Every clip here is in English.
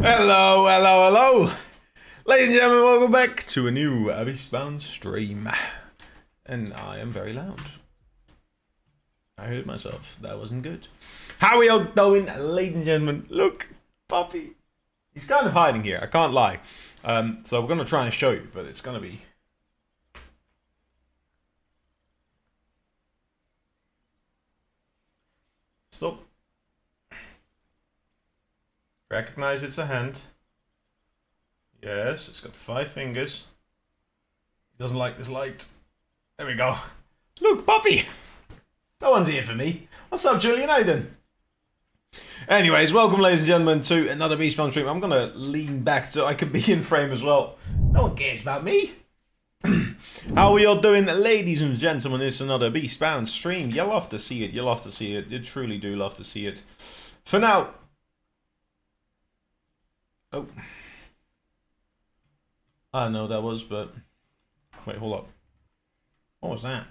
Hello, hello, hello. Ladies and gentlemen, welcome back to a new Beastbound stream. And I am very loud. I heard myself. That wasn't good. How are y'all doing, ladies and gentlemen? Look, Puppy. He's kind of hiding here, I can't lie. So we're going to try and show you, but it's going to be... Stop. Recognize it's a hand. Yes, it's got 5 fingers. He doesn't like this light. There we go. Look, Puppy! No one's here for me. What's up, Julian? How you doing? Anyways, welcome, ladies and gentlemen, to another Beastbound stream. I'm gonna lean back so I can be in frame as well. No one cares about me. How are y'all doing, ladies and gentlemen? It's another Beastbound stream. You love to see it. You love to see it. You truly do love to see it. For now... Oh. I know that was, but... Wait, hold up. What was that?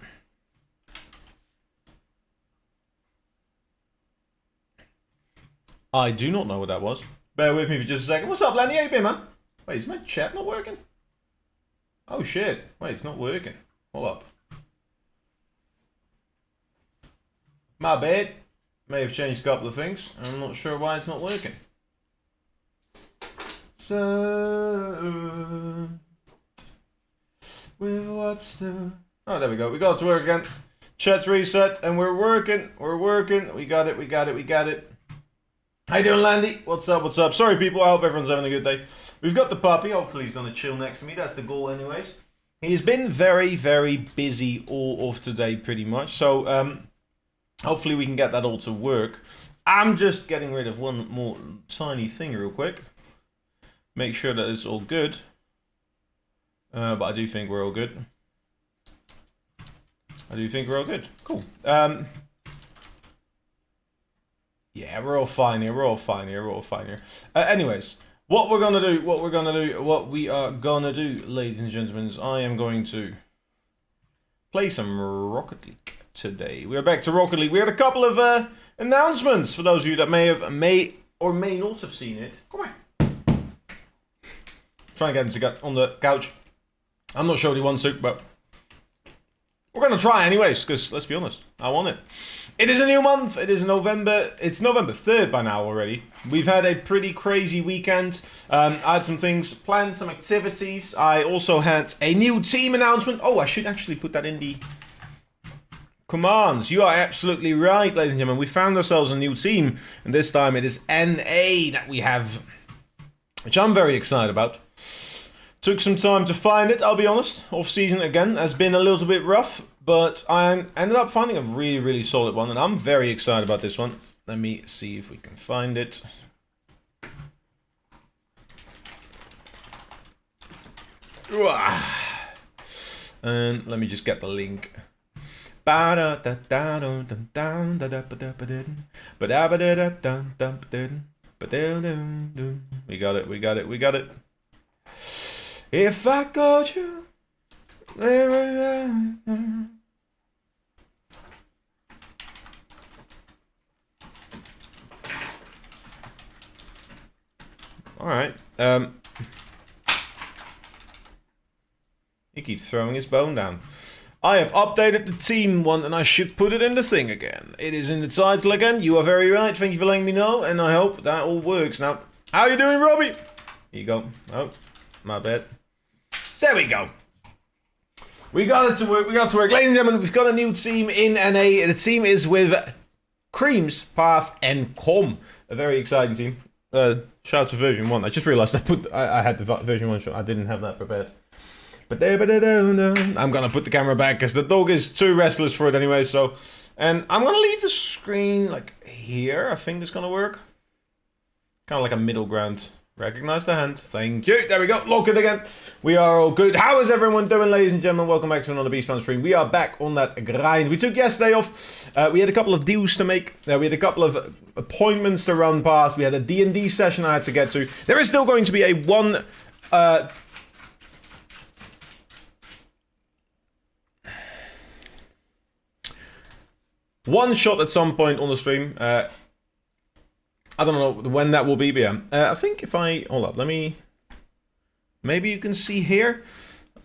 I do not know what that was. Bear with me for just a second. What's up, Lenny? How you been, man? Wait, is my chat not working? Oh, shit. Wait, it's not working. Hold up. My bad. May have changed a couple of things. I'm not sure why it's not working. So... with what's the... Oh, there we go. We got it to work again. Chat's reset, and we're working. We're working. We got it. We got it. We got it. How you doing, Landy? What's up? What's up? Sorry, people. I hope everyone's having a good day. We've got the puppy. Hopefully, he's going to chill next to me. That's the goal, anyways. He's been very, very busy all of today, pretty much. So, hopefully, we can get that all to work. I'm just getting rid of one more tiny thing real quick. Make sure that it's all good. But I do think we're all good. I do think we're all good. Cool. Yeah, we're all fine here. We're all fine here. We're all fine here. Anyways, what we are gonna do, ladies and gentlemen, is I am going to play some Rocket League today. We are back to Rocket League. We had a couple of announcements for those of you that may or may not have seen it. Come on. Try and get him to get on the couch. I'm not sure he wants to, but we're going to try anyways, because let's be honest, I want it. It is a new month. It is November. It's November 3rd by now already. We've had a pretty crazy weekend. I had some things planned, some activities. I also had a new team announcement. Oh, I should actually put that in the commands. You are absolutely right, ladies and gentlemen. We found ourselves a new team, and this time it is NA that we have, which I'm very excited about. Took some time to find it, I'll be honest. Off-season, again, has been a little bit rough, but I ended up finding a really, really solid one, and I'm very excited about this one. Let me see if we can find it. And let me just get the link. We got it, we got it, we got it. If I called you, alright, he keeps throwing his bone down. I have updated the team one, and I should put it in the thing again. It is in the title again. You are very right. Thank you for letting me know, and I hope that all works. Now, how you doing, Robbie? Here you go. Oh, my bad. There we go. We got it to work. We got it to work. Ladies and gentlemen, we've got a new team in NA. The team is with Creams, Path, and Com. A very exciting team. Shout out to version 1. I just realized I had the version 1 shot. I didn't have that prepared. But I'm gonna put the camera back because the dog is too restless for it anyway. So, and I'm gonna leave the screen like here. I think it's gonna work. Kind of like a middle ground. Recognize the hand. Thank you. There we go. Lock it again. We are all good. How is everyone doing, ladies and gentlemen? Welcome back to another Beastbound stream. We are back on that grind. We took yesterday off. We had a couple of deals to make. We had a couple of appointments to run past. We had a D&D session I had to get to. There is still going to be a one shot at some point on the stream. I don't know when that will be, but yeah. I think if I... Hold up, let me... Maybe you can see here.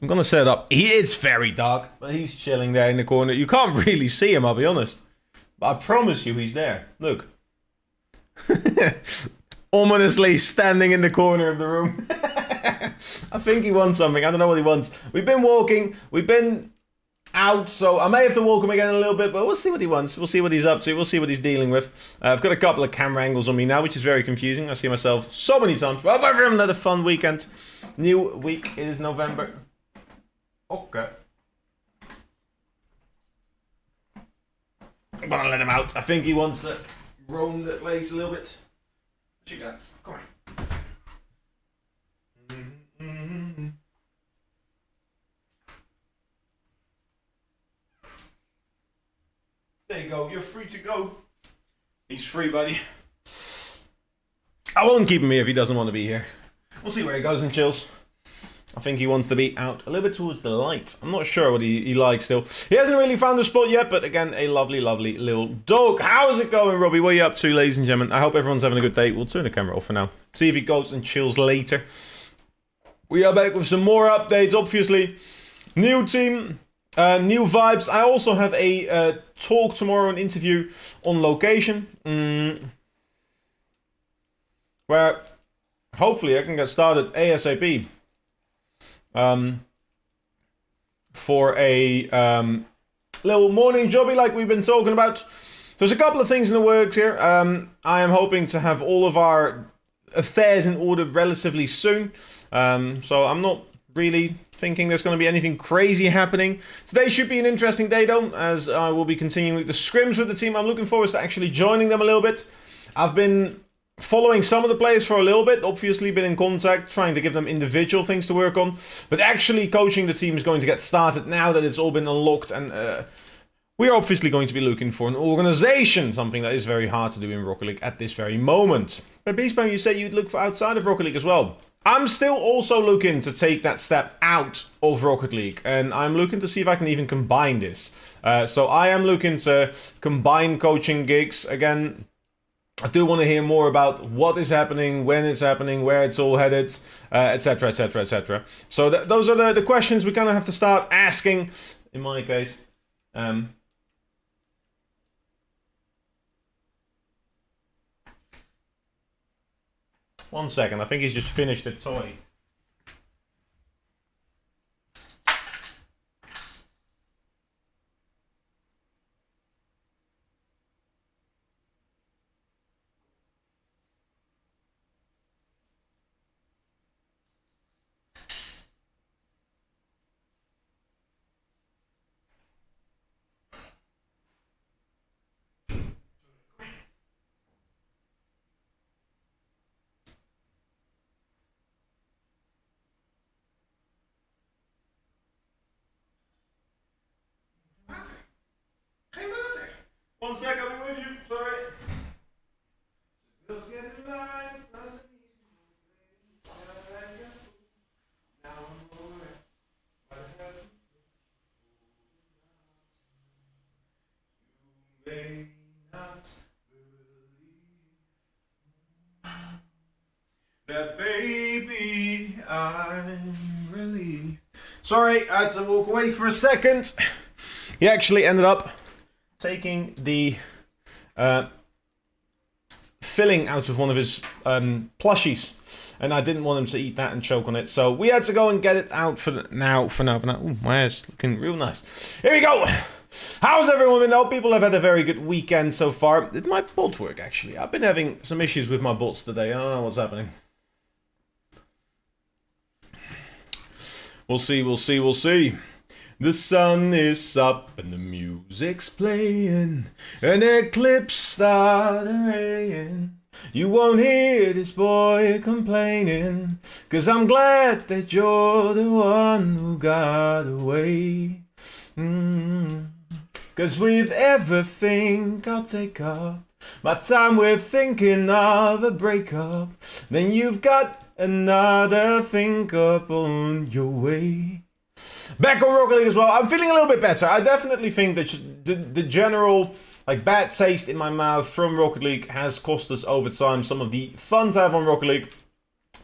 I'm going to set it up. He is very dark, but he's chilling there in the corner. You can't really see him, I'll be honest. But I promise you he's there. Look. Ominously standing in the corner of the room. I think he wants something. I don't know what he wants. We've been walking. We've been out, so I may have to walk him again in a little bit, but we'll see what he wants. We'll see what he's up to. We'll see what he's dealing with. I've got a couple of camera angles on me now, which is very confusing. I see myself so many times. But everyone had a fun weekend. New week. It is November. Okay. I'm gonna let him out. I think he wants to roam the place a little bit. What you got? Come on. There you go. You're free to go. He's free, buddy. I won't keep him here if he doesn't want to be here. We'll see where he goes and chills. I think he wants to be out a little bit towards the light. I'm not sure what he likes still. He hasn't really found a spot yet, but again, a lovely, lovely little dog. How's it going, Robbie? What are you up to, ladies and gentlemen? I hope everyone's having a good day. We'll turn the camera off for now. See if he goes and chills later. We are back with some more updates, obviously. New team, new vibes. I also have a talk tomorrow, an interview on location. Where hopefully I can get started ASAP. For a little morning jobby like we've been talking about. There's a couple of things in the works here. I am hoping to have all of our affairs in order relatively soon. So I'm not really thinking there's going to be anything crazy happening. Today should be an interesting day though, as I will be continuing with the scrims with the team. I'm looking forward to actually joining them a little bit. I've been following some of the players for a little bit, obviously been in contact, trying to give them individual things to work on. But actually coaching the team is going to get started now that it's all been unlocked, and we are obviously going to be looking for an organization, something that is very hard to do in Rocket League at this very moment. But Beastbone, you said you'd look for outside of Rocket League as well. I'm still also looking to take that step out of Rocket League, and I'm looking to see if I can even combine this. So I am looking to combine coaching gigs. Again, I do want to hear more about what is happening, when it's happening, where it's all headed, etc, etc, etc. So those are the questions we kind of have to start asking, in my case. One second, I think he's just finished the toy. One sec, I'll be with you. Sorry. Just get in line. Nice and easy. Now I'm over it. What happened? You may not believe that, baby, I'm relieved. Sorry, I had to walk away for a second. He actually ended up taking the filling out of one of his plushies, and I didn't want him to eat that and choke on it, so we had to go and get it out for now. Ooh, my hair's looking real nice. Here we go. How's everyone been? Hope people have had a very good weekend so far. Did my bot work actually? I've been having some issues with my bots today. I don't know what's happening. We'll see, we'll see, we'll see. The sun is up and the music's playing, and eclipse started raining. You won't hear this boy complaining, 'cause I'm glad that you're the one who got away. 'Cause with everything I'll take up my time with thinking of a breakup, then you've got another think up on your way. Back on Rocket League as well. I'm feeling a little bit better. I definitely think that the general like bad taste in my mouth from Rocket League has cost us over time some of the fun to have on Rocket League.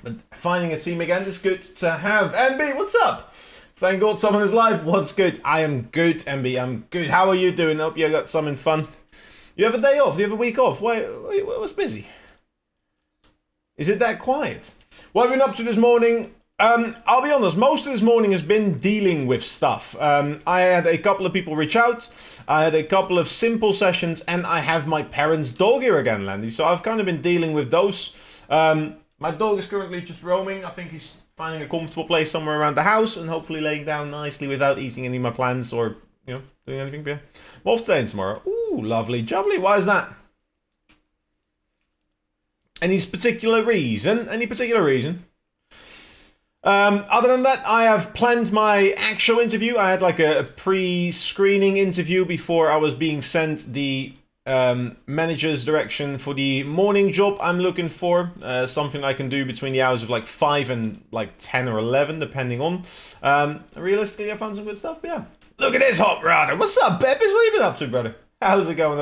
But finding a team again is good to have. MB, what's up? Thank God someone is live. What's good? I am good, MB. I'm good. How are you doing? Hope you got something fun. You have a day off? You have a week off? What's busy? Is it that quiet? What have you been up to this morning? I'll be honest, most of this morning has been dealing with stuff. I had a couple of people reach out, I had a couple of simple sessions, and I have my parents' dog here again, Landy. So I've kind of been dealing with those. My dog is currently just roaming. I think he's finding a comfortable place somewhere around the house and hopefully laying down nicely without eating any of my plants or, doing anything. But yeah. I'm off today and tomorrow. Ooh, lovely jubbly. Why is that? Any particular reason? Other than that, I have planned my actual interview. I had like a pre-screening interview before I was being sent the manager's direction for the morning job I'm looking for. Something I can do between the hours of like 5 and like 10 or 11, depending on. Realistically, I found some good stuff, but yeah. Look at this hot brother. What's up, Beppis? What you been up to, brother? How's it going?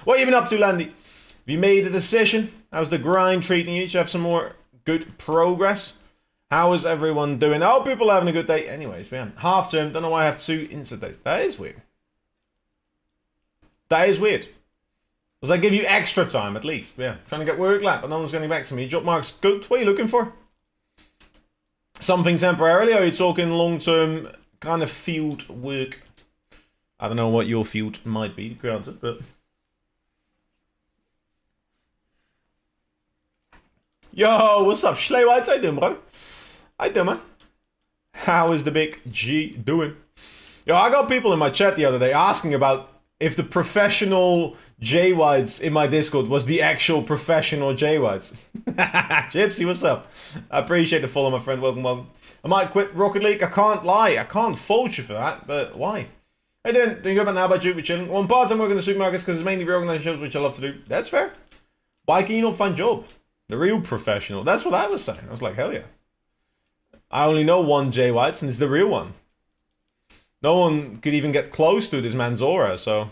What you been up to, Landy? Have you made a decision? How's the grind treating you? Do you have some more good progress? How is everyone doing? I hope people are having a good day. Anyways, man, half term. Don't know why I have 2 instant days. That is weird. Does that give you extra time at least? Yeah, trying to get work lap, but no one's getting back to me. Job mark's good. What are you looking for? Something temporarily? Or are you talking long-term kind of field work? I don't know what your field might be, granted, but... Yo, what's up, Schley Whites? How you doing, brother? How you doing, man? How is the big G doing? Yo, I got people in my chat the other day asking about if the professional J Whites in my Discord was the actual professional J Whites. Gypsy, what's up? I appreciate the follow, my friend. Welcome. I might quit Rocket League. I can't lie. I can't fault you for that, but why? How you doing? Doing good, man? How about you? We're chilling. One part I'm working in the supermarkets because it's mainly reorganized shows, which I love to do. That's fair. Why can you not find a job? The real professional. That's what I was saying. I was like, hell yeah. I only know one Jay Whites, and it's the real one. No one could even get close to this man's aura, so...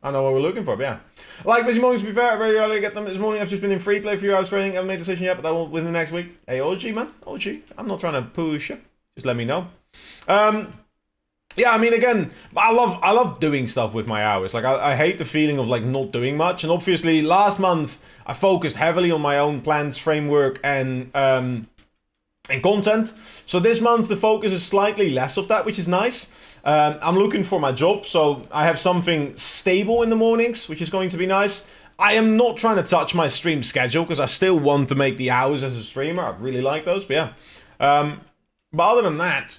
I know what we're looking for, but yeah. I like busy mornings, to be fair. I very rarely get them this morning. I've just been in free play for a few hours training. I haven't made a decision yet, but that will within the next week. Hey, OG, man. OG. I'm not trying to push you. Just let me know. Yeah, I mean, again, I love doing stuff with my hours. Like, I hate the feeling of, like, not doing much. And obviously, last month, I focused heavily on my own plans, framework, and content. So this month, the focus is slightly less of that, which is nice. I'm looking for my job, so I have something stable in the mornings, which is going to be nice. I am not trying to touch my stream schedule, because I still want to make the hours as a streamer. I really like those, but yeah. But other than that,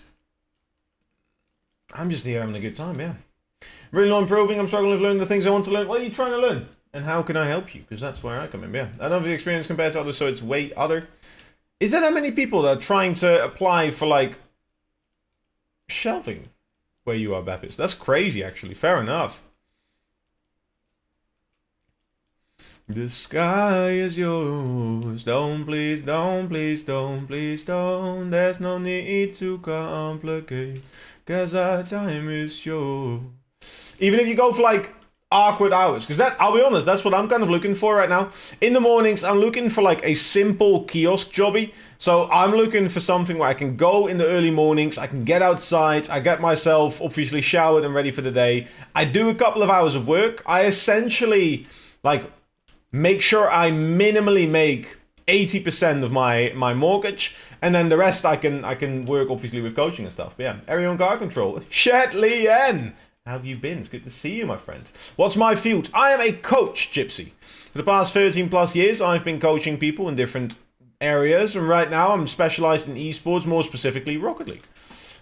I'm just here having a good time, yeah. Really not improving. I'm struggling with learning the things I want to learn. What are you trying to learn? And how can I help you? Because that's where I come in, yeah. I don't have the experience compared to others, so it's way other. Is there that many people that are trying to apply for, like, shelving where you are, Baptist? That's crazy, actually. Fair enough. The sky is yours. Don't, please, don't, please, don't, please, don't. There's no need to complicate. Cause our time is short. Even if you go for like awkward hours, because that, I'll be honest, that's what I'm kind of looking for right now. In the mornings, I'm looking for like a simple kiosk jobby. So I'm looking for something where I can go in the early mornings, I can get outside, I get myself obviously showered and ready for the day. I do a couple of hours of work. I essentially like make sure I minimally make 80% of my mortgage, and then the rest I can work obviously with coaching and stuff. But yeah, area on car control. Shet Lien, how have you been? It's good to see you, my friend. What's my field? I am a coach, Gypsy. For the past 13 plus years, I've been coaching people in different areas, and right now I'm specialized in esports, more specifically Rocket League,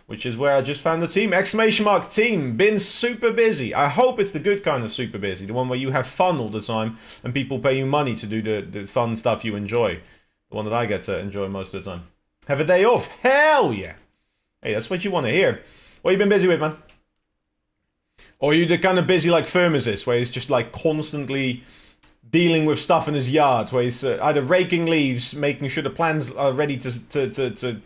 which is where I just found the team. Exclamation mark team. Been super busy. I hope it's the good kind of super busy. The one where you have fun all the time and people pay you money to do the fun stuff you enjoy. The one that I get to enjoy most of the time. Have a day off. Hell yeah. Hey, that's what you want to hear. What you been busy with, man? Or are you the kind of busy like Firmus is, where he's just like constantly dealing with stuff in his yard, where he's either raking leaves, making sure the plants are ready to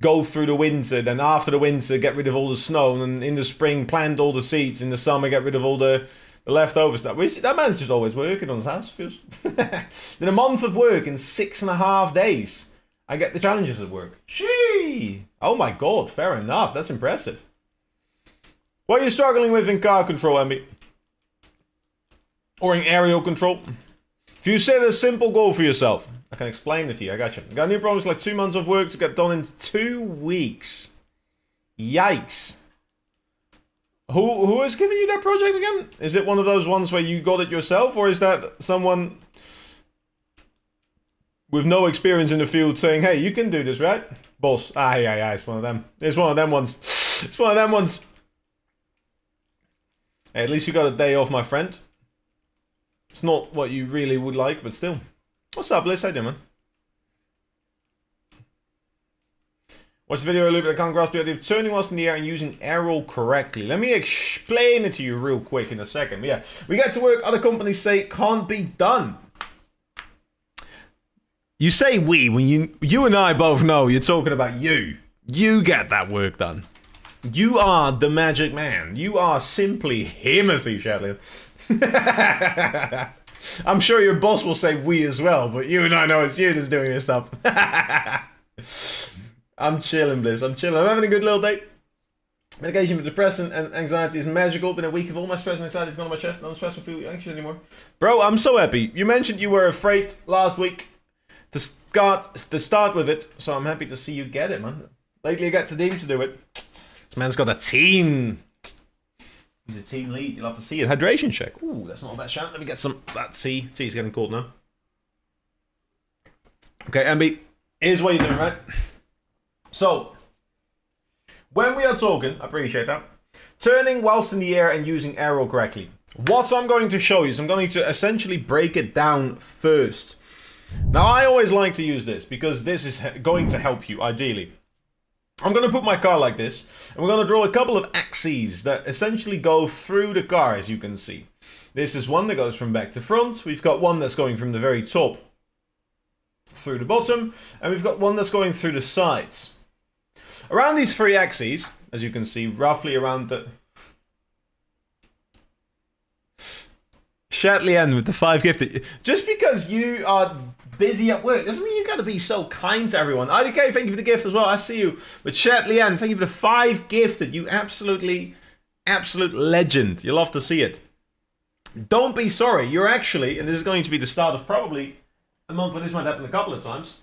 go through the winter, then after the winter get rid of all the snow, and in the spring plant all the seeds, in the summer get rid of all the The leftover stuff. Which, that man's just always working on his house. Feels. Then a month of work in 6.5 days. I get the challenges at work. Shee! Oh my god, fair enough. That's impressive. What are you struggling with in car control, Emby? Or in aerial control? If you set a simple goal for yourself, I can explain it to you. I got you. Got new problems like 2 months of work to get done in 2 weeks. Yikes. Who has given you that project again? Is it one of those ones where you got it yourself, or is that someone with no experience in the field saying, hey, you can do this, right? Boss. Yeah, it's one of them. It's one of them ones. It's one of them ones. Hey, at least you got a day off, my friend. It's not what you really would like, but still. What's up, Liz? How you doing, man? Watch the video a little bit. I can't grasp the idea of turning whilst in the air and using arrow correctly. Let me explain it to you real quick in a second. But yeah, we get to work. Other companies say it can't be done. You say we when you and I both know you're talking about you. You get that work done. You are the magic man. You are simply Himothy Shetland. I'm sure your boss will say we as well, but you and I know it's you that's doing this stuff. I'm chilling, Bliss. I'm chilling. I'm having a good little day. Medication for depression and anxiety is magical. Been a week of all my stress and anxiety gone on my chest. Not stressed or feel anxious anymore. Bro, I'm so happy. You mentioned you were afraid last week to start with it, so I'm happy to see you get it, man. Lately I got Tadim to do it. This man's got a team. He's a team lead. You'll have to see it. Hydration check. Ooh, that's not a bad shout. Let me get some. That tea. Tea's getting cold now. Okay, MB. Here's what you're doing, right? So, when we are talking, I appreciate that, turning whilst in the air and using arrow correctly. What I'm going to show you is I'm going to essentially break it down first. Now, I always like to use this because this is going to help you, ideally. I'm going to put my car like this, and we're going to draw a couple of axes that essentially go through the car, as you can see. This is one that goes from back to front. We've got one that's going from the very top through the bottom, and we've got one that's going through the sides. Around these 3 axes, as you can see, roughly around the... Shatley with the 5 gifted. Just because you are busy at work doesn't mean you got to be so kind to everyone. IDK, thank you for the gift as well. I see you. But Shatley thank you for the 5 gifted. You absolute legend. You'll love to see it. Don't be sorry. You're actually, and this is going to be the start of probably a month when this might happen a couple of times.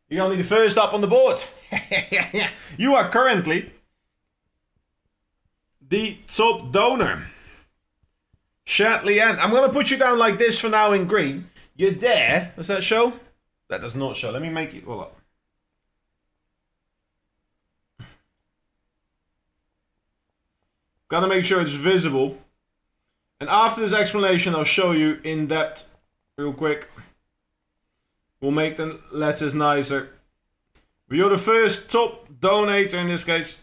You're going to be the first up on the board. You are currently the top donor. Shatley I'm going to put you down like this for now in green. You're there. Does that show? That does not show. Let me make it all up. Gotta make sure it's visible. And after this explanation, I'll show you in depth real quick. We'll make the letters nicer. But you're the first top donator in this case.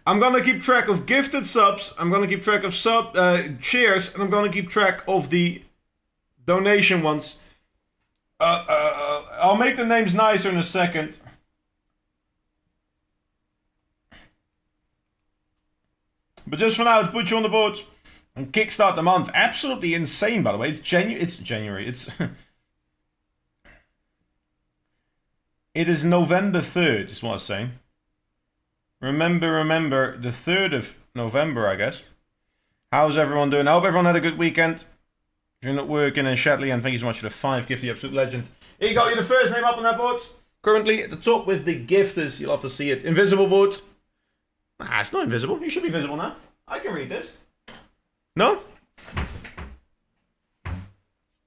I'm gonna keep track of gifted subs. I'm gonna keep track of shares, and I'm gonna keep track of the donation ones. I'll make the names nicer in a second. But just for now, to put you on the board and kickstart the month. Absolutely insane, by the way. It's January. It is November 3rd, is what I was saying. Remember, the 3rd of November, I guess. How's everyone doing? I hope everyone had a good weekend. If you're not working, and Shatley, and thank you so much for the 5 gift, the absolute legend. Here you go, you're the first name up on that board. Currently at the top with the gifters. You'll have to see it. Invisible board. Nah, it's not invisible. You should be visible now. I can read this. No?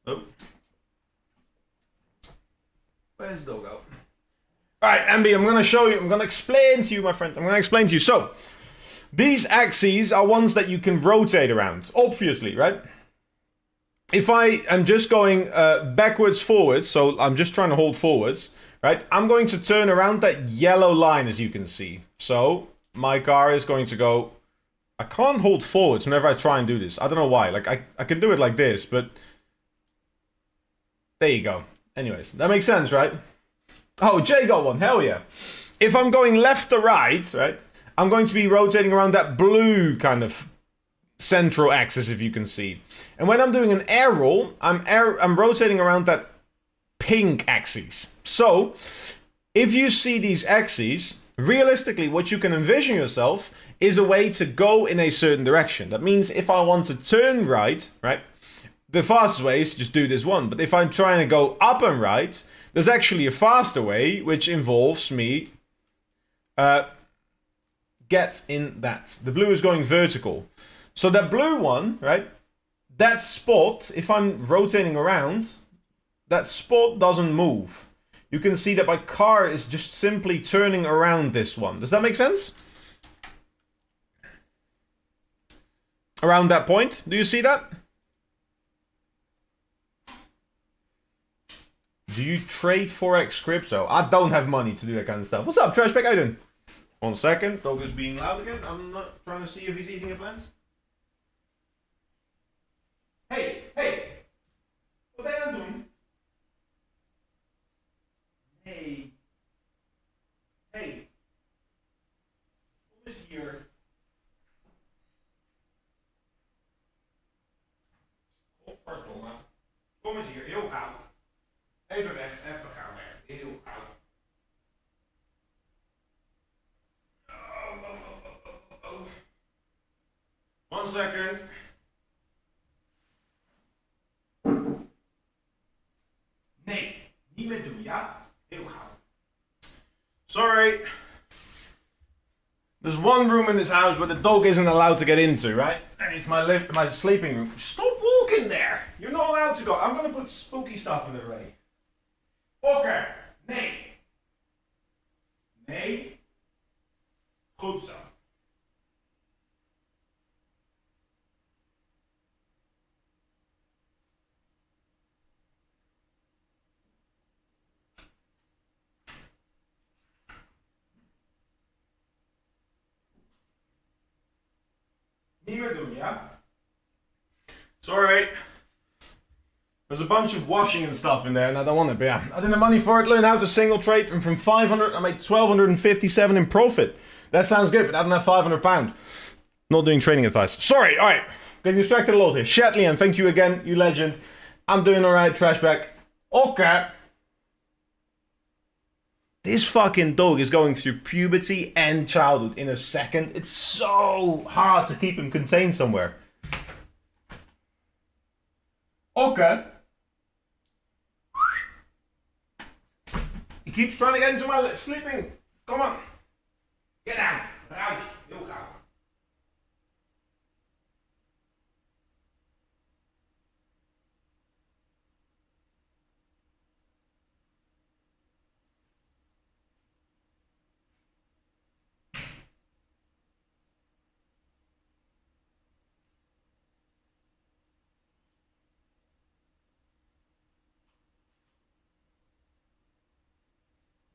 Oh. Where's the doggo? Alright, Ambi, I'm going to show you. I'm going to explain to you, my friend. I'm going to explain to you. So, these axes are ones that you can rotate around. Obviously, right? If I am just going backwards, forwards, so I'm just trying to hold forwards, right? I'm going to turn around that yellow line, as you can see. So, my car is going to go... I can't hold forwards whenever I try and do this. I don't know why. Like, I can do it like this, but... There you go. Anyways, that makes sense, right? Oh, Jay got one. Hell yeah. If I'm going left to right, right, I'm going to be rotating around that blue kind of central axis, if you can see. And when I'm doing an air roll, I'm rotating around that pink axis. So if you see these axes, realistically, what you can envision yourself is a way to go in a certain direction. That means if I want to turn right, the fastest way is to just do this one. But if I'm trying to go up and right, there's actually a faster way, which involves me get in that. The blue is going vertical. So that blue one, that spot, if I'm rotating around, that spot doesn't move. You can see that my car is just simply turning around this one. Does that make sense? Around that point. Do you see that? Do you trade Forex crypto? I don't have money to do that kind of stuff. What's up, Trashback? How you doing? 1 second. Dog is being loud again. I'm not trying to see if he's eating a plant. Hey, hey! Wat ben je aan het doen? Hey. Hey. Kom eens hier. Godverdomme. Kom eens hier, heel gauw. Even weg, even gauw weg. Heel gauw. Oh. 1 second. Nee, niet meer doen, ja? Heel gauw. Sorry. There's one room in this house where the dog isn't allowed to get into, right? And it's my sleeping room. Stop walking there! You're not allowed to go. I'm gonna put spooky stuff in it already. Oké. Nee. Nee. Goed zo. Niet meer doen, ja? Sorry. There's a bunch of washing and stuff in there and I don't want it, but yeah. I didn't have money for it, learned how to single trade, and from 500 I made 1257 in profit. That sounds good, but I don't have £500. Not doing trading advice. Sorry, alright. Getting distracted a lot here. Shatlian, thank you again, you legend. I'm doing alright, Trashback. Okay. This fucking dog is going through puberty and childhood in a second. It's so hard to keep him contained somewhere. Okay. He keeps trying to get into my sleeping. Come on. Get out. Out. Heel gauw.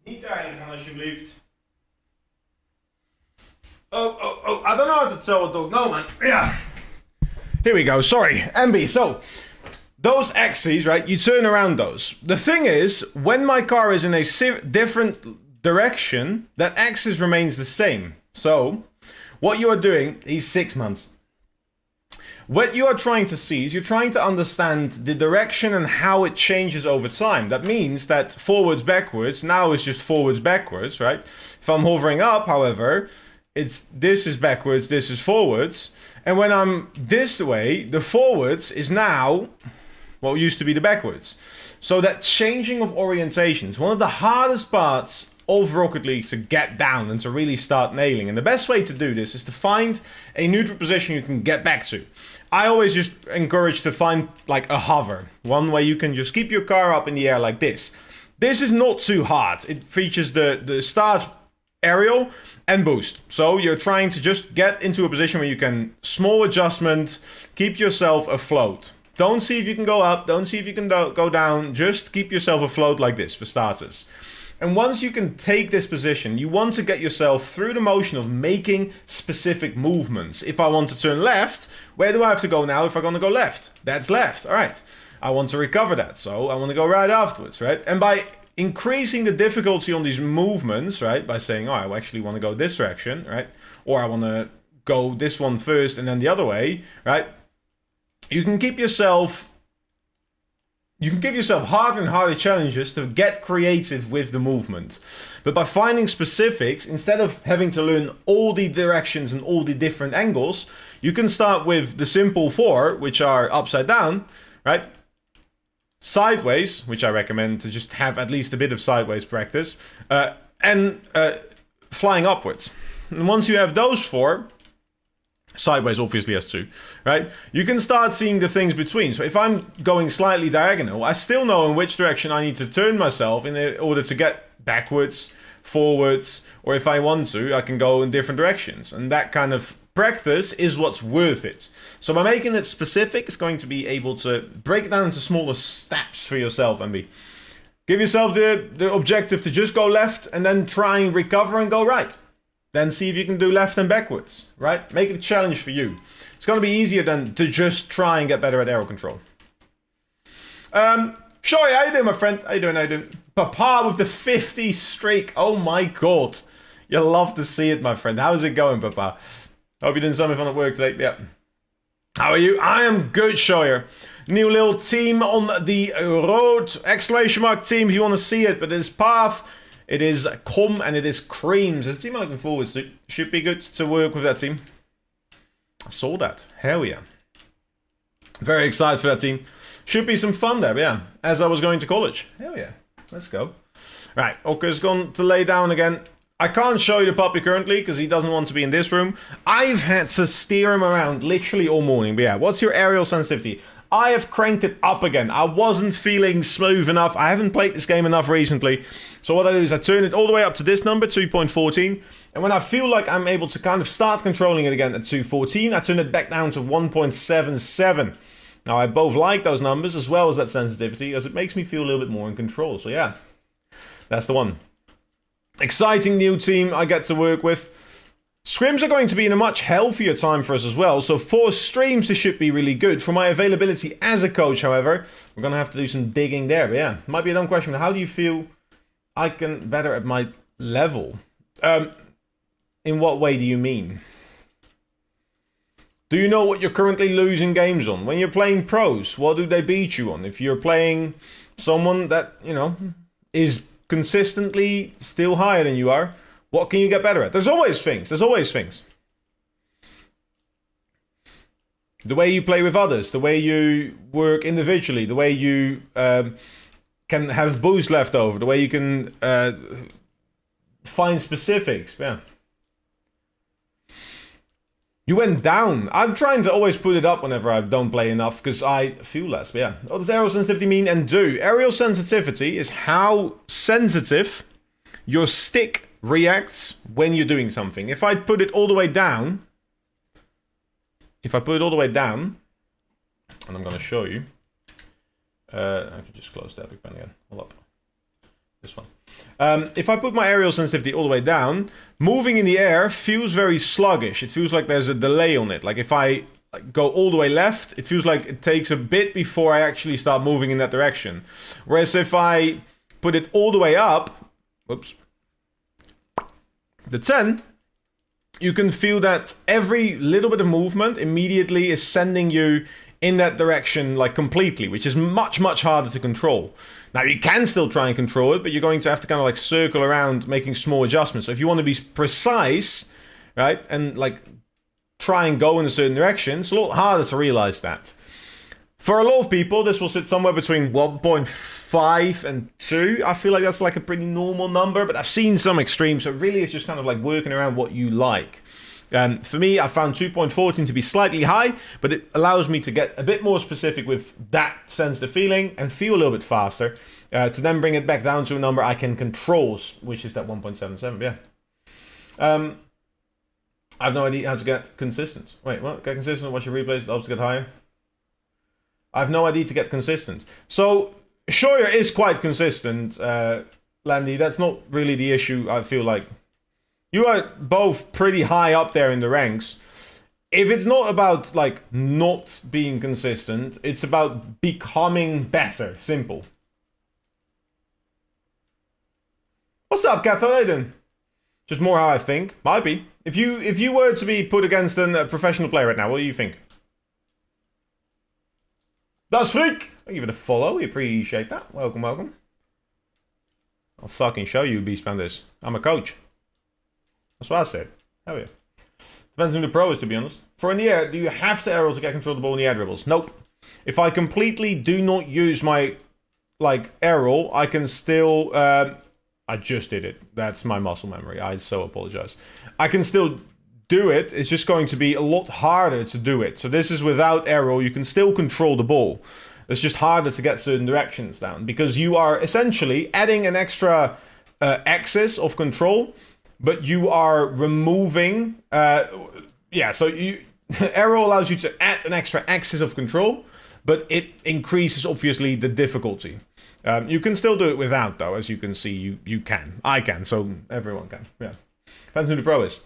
Niet daarheen gaan alsjeblieft. Oh, I don't know how to tell a dog no, man. Yeah. Here we go, sorry. MB, so, those axes, right, you turn around those. The thing is, when my car is in a different direction, that axis remains the same. So, what you are doing, he's 6 months. What you are trying to see is you're trying to understand the direction and how it changes over time. That means that forwards, backwards, now is just forwards, backwards, right? If I'm hovering up, however, this is backwards, this is forwards. And when I'm this way, the forwards is now what used to be the backwards. So that changing of orientation is one of the hardest parts of Rocket League to get down and to really start nailing. And the best way to do this is to find a neutral position you can get back to. I always just encourage to find like a hover. One way you can just keep your car up in the air like this. This is not too hard. It features the start aerial and boost. So you're trying to just get into a position where you can, small adjustment, keep yourself afloat. Don't see if you can go up, don't see if you can go down, just keep yourself afloat like this for starters. And once you can take this position, you want to get yourself through the motion of making specific movements. If I want to turn left, where do I have to go now if I'm going to go left? That's left. All right. I want to recover that, so I want to go right afterwards, right? And by increasing the difficulty on these movements, right, by saying, oh, I actually want to go this direction, right? Or I want to go this one first and then the other way, right? You can give yourself harder and harder challenges to get creative with the movement. But by finding specifics, instead of having to learn all the directions and all the different angles, you can start with the simple 4, which are upside down, right? Sideways, which I recommend to just have at least a bit of sideways practice, and flying upwards. And once you have those 4, sideways obviously has 2, right? You can start seeing the things between. So if I'm going slightly diagonal, I still know in which direction I need to turn myself in order to get backwards, forwards, or if I want to, I can go in different directions. And that kind of practice is what's worth it. So by making it specific, it's going to be able to break it down into smaller steps for yourself, MB. Give yourself the objective to just go left and then try and recover and go right. Then see if you can do left and backwards, right? Make it a challenge for you. It's going to be easier than to just try and get better at aero control. Sure, how you doing, my friend? How you doing? Papa with the 50 streak. Oh my god. You'll love to see it, my friend. How's it going, Papa? Hope you're doing something fun at work today. Yep. How are you? I am good, Shoyer. New little team on the road. Exclamation mark team if you want to see it. But it is Path, it is Com, and it is Creams. It's a team I'm looking forward to. Should be good to work with that team. I saw that. Hell yeah. Very excited for that team. Should be some fun there, yeah. As I was going to college. Hell yeah. Let's go. Right, Oka's gone to lay down again. I can't show you the puppy currently because he doesn't want to be in this room. I've had to steer him around literally all morning. But yeah, what's your aerial sensitivity? I have cranked it up again. I wasn't feeling smooth enough. I haven't played this game enough recently. So what I do is I turn it all the way up to this number, 2.14. And when I feel like I'm able to kind of start controlling it again at 2.14, I turn it back down to 1.77. Now, I both like those numbers as well as that sensitivity, as it makes me feel a little bit more in control. So yeah, that's the one. Exciting new team I get to work with. Scrims are going to be in a much healthier time for us as well, so 4 streams this should be really good. For my availability as a coach, however, we're going to have to do some digging there. But yeah, might be a dumb question, but how do you feel I can better at my level? In what way do you mean? Do you know what you're currently losing games on? When you're playing pros, what do they beat you on? If you're playing someone that, you know, is consistently still higher than you are, what can you get better at? There's always things. There's always things. The way you play with others, the way you work individually, the way you can have boost left over, the way you can find specifics. Yeah. You went down. I'm trying to always put it up whenever I don't play enough because I feel less. But yeah. What does aerial sensitivity mean and do? Aerial sensitivity is how sensitive your stick reacts when you're doing something. If I put it all the way down, and I'm going to show you. I can just close the Epic Pen again. Hold up. This one. If I put my aerial sensitivity all the way down, moving in the air feels very sluggish. It feels like there's a delay on it. Like if I go all the way left, it feels like it takes a bit before I actually start moving in that direction. Whereas if I put it all the way up, whoops, the 10, you can feel that every little bit of movement immediately is sending you in that direction, like completely, which is much, much harder to control. Now, you can still try and control it, but you're going to have to kind of like circle around making small adjustments. So if you want to be precise, right, and like try and go in a certain direction, it's a lot harder to realize that. For a lot of people, this will sit somewhere between 1.5 and 2. I feel like that's like a pretty normal number, but I've seen some extremes, so really it's just kind of like working around what you like. For me, I found 2.14 to be slightly high, but it allows me to get a bit more specific with that sensitive feeling and feel a little bit faster, to then bring it back down to a number I can control, which is that 1.77, yeah. I have no idea how to get consistent. Wait, what? Get consistent, watch your replays, it helps to get higher. I have no idea to get consistent. So, Shoyer is quite consistent, Landy. That's not really the issue, I feel like. You are both pretty high up there in the ranks. If it's not about, like, not being consistent, it's about becoming better. Simple. What's up, Kath? How are you doing? Just more how I think. Might be. If you were to be put against a professional player right now, what do you think? That's Freak! I'll give it a follow. We appreciate that. Welcome, welcome. I'll fucking show you who Beastman is. I'm a coach. That's what I said. Hell yeah. Depends on who the pro is, to be honest. For in the air, do you have to aerial to get control of the ball in the air dribbles? Nope. If I completely do not use my, aerial, I can still... I just did it. That's my muscle memory. I so apologize. I can still do it. It's just going to be a lot harder to do it. So this is without aerial. You can still control the ball. It's just harder to get certain directions down. Because you are essentially adding an extra axis of control... But you are removing, so aerial allows you to add an extra axis of control, but it increases, obviously, the difficulty. You can still do it without, though, as you can see, you can. I can, so everyone can, yeah. Depends who the pro is.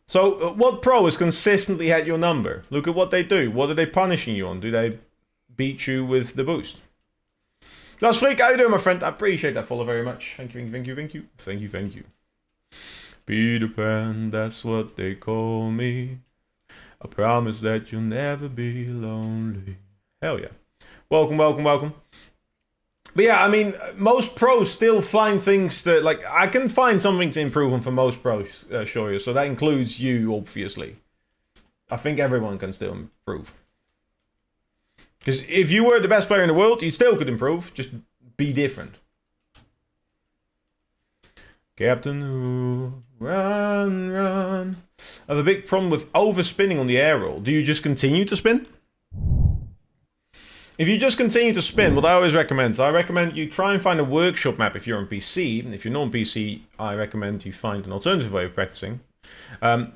So, what pro has consistently had your number? Look at what they do. What are they punishing you on? Do they beat you with the boost? That's Freak, how you doing, my friend? I appreciate that follow very much. Thank you, thank you, thank you. Thank you, thank you. Peter Pan, that's what they call me. I promise that you'll never be lonely. Hell yeah. Welcome, welcome, welcome. But yeah, I mean, most pros still find things that, I can find something to improve on for most pros, sure. So that includes you, obviously. I think everyone can still improve. Because if you were the best player in the world, you still could improve. Just be different. Captain Hook, run, run. I have a big problem with overspinning on the air roll. Do you just continue to spin? If you just continue to spin, what I always recommend, I recommend you try and find a workshop map if you're on PC. And if you're not on PC, I recommend you find an alternative way of practicing. And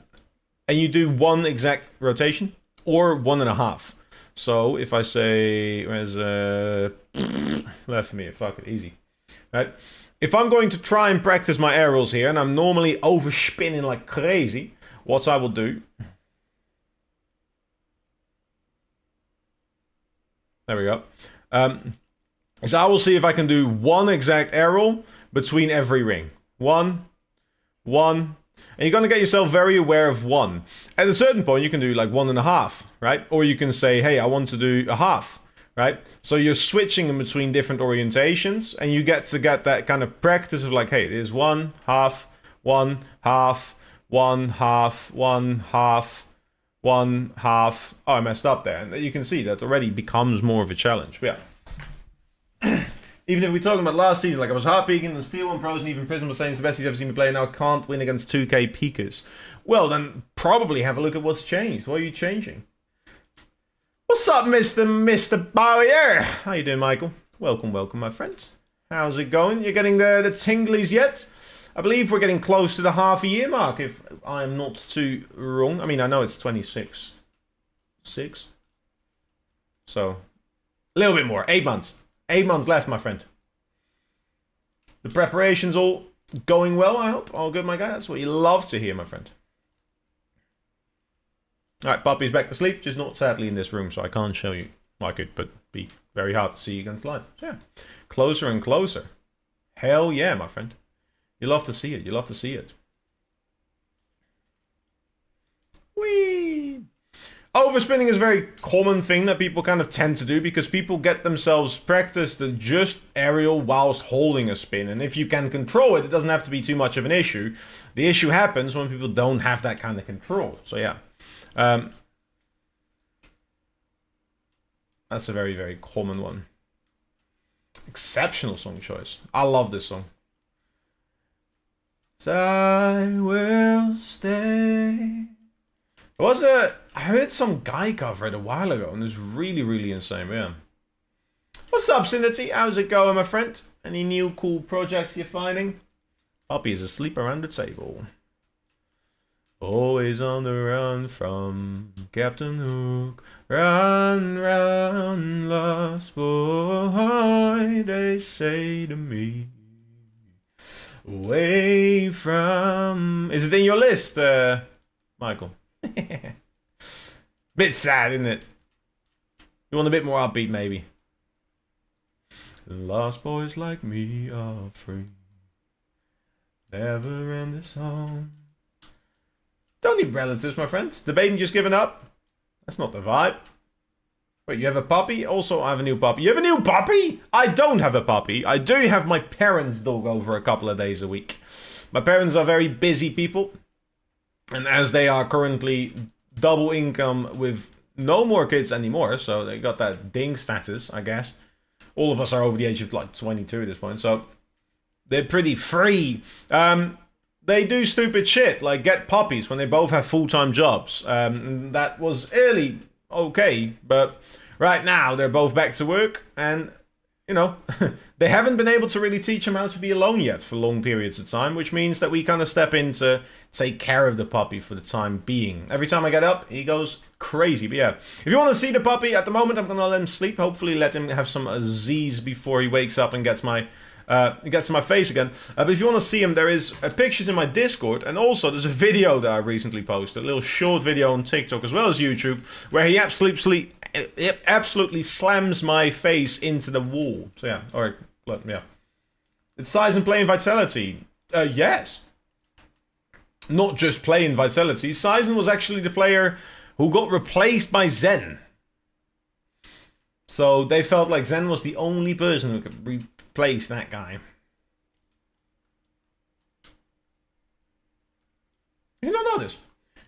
you do one exact rotation or 1.5. So if I say, where's left for me, fuck it, easy. Right? If I'm going to try and practice my aerials here, and I'm normally overspinning like crazy, what I will do... There we go. Is I will see if I can do one exact aerial between every ring. One. And you're going to get yourself very aware of one. At a certain point, you can do 1.5, right? Or you can say, hey, I want to do a half. Right? So you're switching in between different orientations, and you get that kind of practice of hey, there's 1 half, 1 half, 1 half, 1 half, 1 half. Oh, I messed up there. And you can see that already becomes more of a challenge. But yeah. Even if we're talking about last season, I was hard peaking and Steel 1 Pros and even Prism was saying it's the best he's ever seen me play, and now I can't win against 2K peakers. Well, then probably have a look at what's changed. What are you changing? What's up, Mr. Bowyer? How you doing, Michael? Welcome, welcome, my friend. How's it going? You're getting the tinglies yet? I believe we're getting close to the half-a-year mark, if I'm not too wrong. I mean, I know it's 26. 6? So, a little bit more. 8 months. 8 months left, my friend. The preparation's all going well, I hope. All good, my guy. That's what you love to hear, my friend. Alright, Puppy's back to sleep, just not sadly in this room, so I can't show you. Well, I could, but be very hard to see you against light. So, yeah. Closer and closer. Hell yeah, my friend. You love to see it. You love to see it. Whee! Overspinning is a very common thing that people kind of tend to do because people get themselves practiced at just aerial whilst holding a spin. And if you can control it, it doesn't have to be too much of an issue. The issue happens when people don't have that kind of control. So, yeah. That's a very, very common one. Exceptional song choice. I love this song. So I will stay. I heard some guy cover it a while ago, and it was really, really insane, yeah. What's up, Synity? How's it going, my friend? Any new cool projects you're finding? Puppy is asleep around the table. Always on the run from Captain Hook. Run, run, lost boy, they say to me. Away from... Is it in your list, Michael? Bit sad, isn't it? You want a bit more upbeat, maybe? Lost boys like me are free. Never end this song. Don't need relatives, my friends. Debating just giving up. That's not the vibe. Wait, you have a puppy? Also, I have a new puppy. You have a new puppy? I don't have a puppy. I do have my parents' dog over a couple of days a week. My parents are very busy people. And as they are currently double income with no more kids anymore, so they got that ding status, I guess. All of us are over the age of like 22 at this point, so they're pretty free. They do stupid shit, like get puppies when they both have full-time jobs. That was early okay, but right now they're both back to work, and you know, they haven't been able to really teach him how to be alone yet for long periods of time, which means that we kind of step in to take care of the puppy for the time being. Every time I get up, he goes crazy. But yeah, if you want to see the puppy, at the moment I'm going to let him sleep. Hopefully let him have some Z's before he wakes up and gets my face again. But if you want to see him, there is pictures in my Discord, and also there's a video that I recently posted, a little short video on TikTok as well as YouTube, where he absolutely slams my face into the wall. So yeah, alright, yeah. It's size and play and vitality. Yes. Not just play and vitality. Sizen was actually the player who got replaced by Zen. So they felt like Zen was the only person who could replace that guy. You don't know this?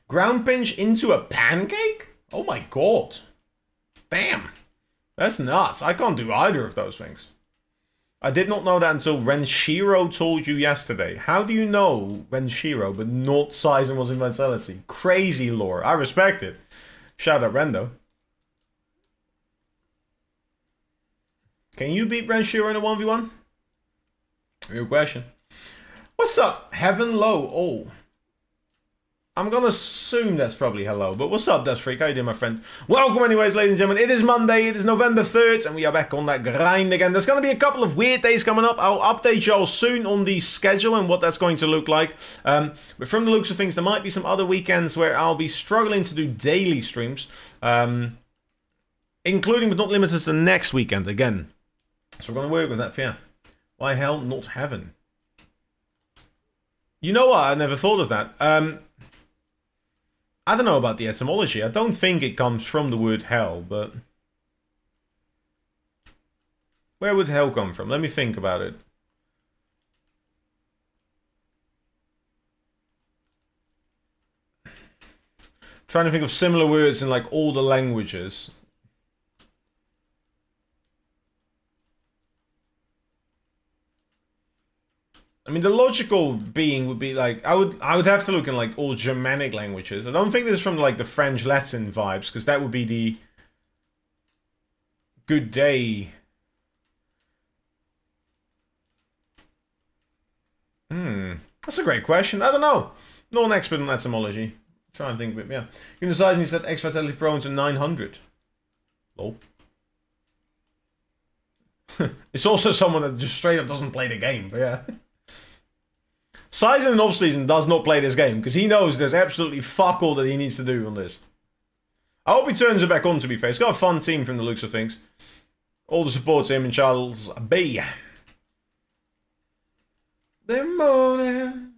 Ground pinch into a pancake? Oh my god. Damn. That's nuts. I can't do either of those things. I did not know that until Renshiro told you yesterday. How do you know Renshiro, but not Sizen was in Vitality? Crazy lore. I respect it. Shout out Rendo. Can you beat Renshiro in a 1v1? Real question. What's up? Heaven Low. Oh. I'm gonna assume that's probably hello, but what's up, Dust Freak? How you doing, my friend? Welcome anyways, ladies and gentlemen. It is Monday, it is November 3rd, and we are back on that grind again. There's gonna be a couple of weird days coming up. I'll update y'all soon on the schedule and what that's going to look like. But from the looks of things, there might be some other weekends where I'll be struggling to do daily streams. Including, but not limited to next weekend again. So we're gonna work with that for you. Why hell not heaven? You know what? I never thought of that. I don't know about the etymology. I don't think it comes from the word hell, but where would hell come from? Let me think about it. Trying to think of similar words in like all the languages. I mean, the logical being would be like I would have to look in like all Germanic languages. I don't think this is from like the French Latin vibes, because that would be the good day. That's a great question. I don't know. Not an expert on etymology. Try and think, but yeah. Unisizing said X Vitality prone to 900. Lol. It's also someone that just straight up doesn't play the game, but yeah. Sizen in off-season does not play this game, because he knows there's absolutely fuck all that he needs to do on this. I hope he turns it back on, to be fair. He's got a fun team from the looks of things. All the support to him and Charles B. The morning.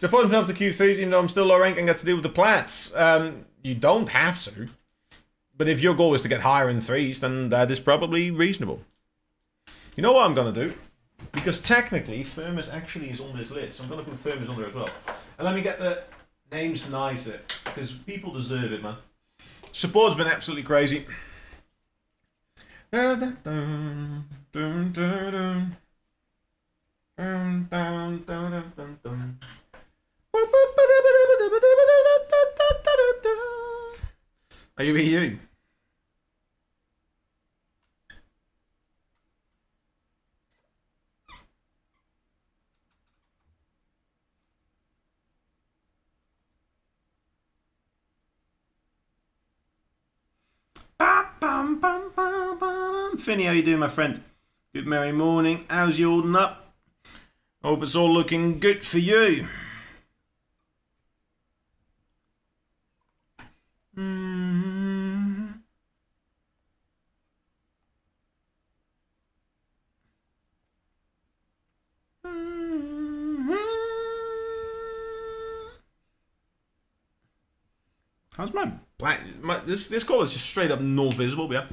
Should I force myself to Q3s even though I'm still low rank and get to deal with the plats? You don't have to. But if your goal is to get higher in 3s, then that is probably reasonable. You know what I'm going to do? Because technically, Thermos actually is on this list, so I'm going to put Thermos on there as well. And let me get the names nicer, because people deserve it, man. Support's been absolutely crazy. Are you EU? Finny, how you doing, my friend? Good merry morning. How's you holding up? Hope it's all looking good for you. How's my black? This colour is just straight up not visible. Yeah.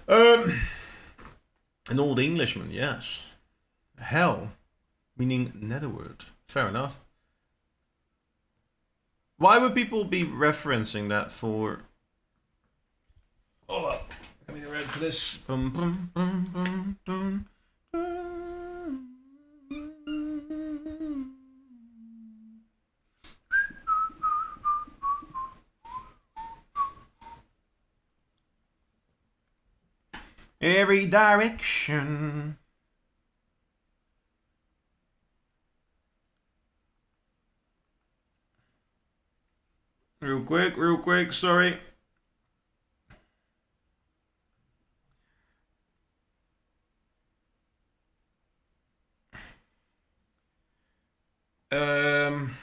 An old Englishman, yes. Hell, meaning netherworld. Fair enough. Why would people be referencing that for? Hold up. Let me get ready for this. Bum, bum, bum, bum, bum, bum. Every direction. Real quick, sorry. Dun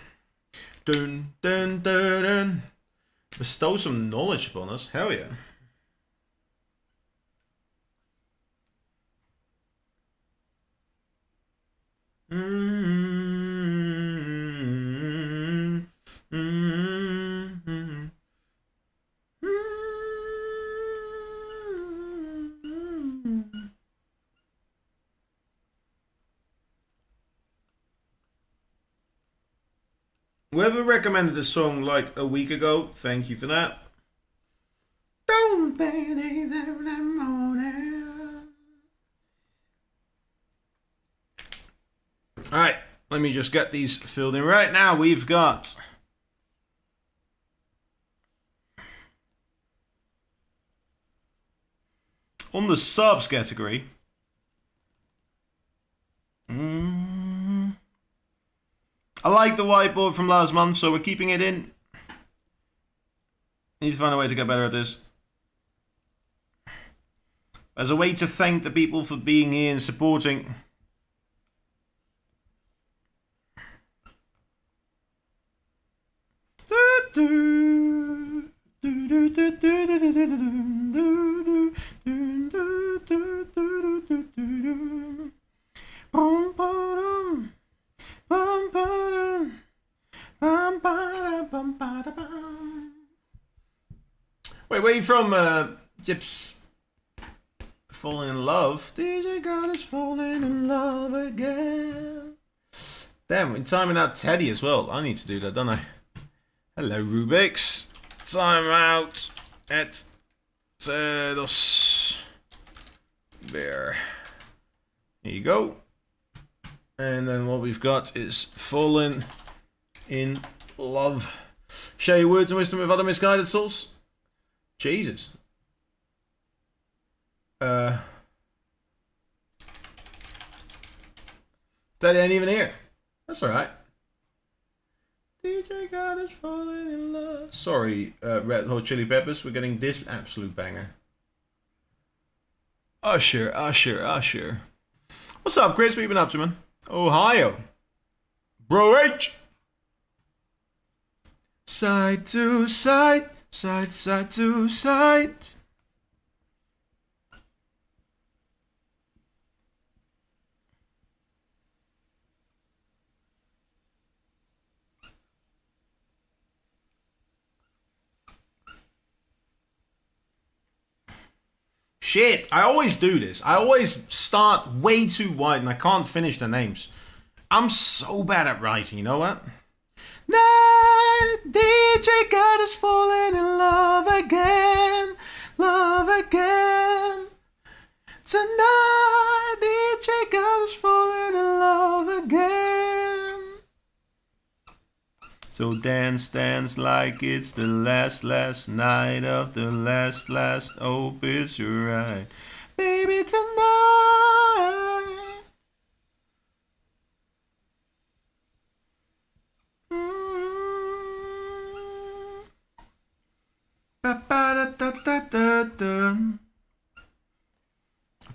dun dun dun. Bestow some knowledge upon us. Hell yeah. Whoever recommended this song like a week ago, thank you for that. Don't believe that morning. Alright, let me just get these filled in. Right now we've got on the subs category. I like the whiteboard from last month, so we're keeping it in. Need to find a way to get better at this. As a way to thank the people for being here and supporting. Wait, where are you from, Jips? Falling in love? DJ God is falling in love again. Damn, we're timing out Teddy as well. I need to do that, don't I? Hello, Rubik's. Time out at Tedos. There. Here you go. And then what we've got is falling in love. Share your words and wisdom with other misguided souls. Jesus. That ain't even here. That's alright. DJ God is falling in love. Sorry, Red Hot Chili Peppers, we're getting this absolute banger. Usher. What's up, Chris? What you been up to, man? Ohio. Bro H. Side to side. Side to side. Shit, I always do this. I always start way too wide and I can't finish the names. I'm so bad at writing, you know what? Night, DJ God is falling in love again. Love again. Tonight, DJ God is falling in love again. So dance like it's the last night of the last. Hope it's right, baby, tonight.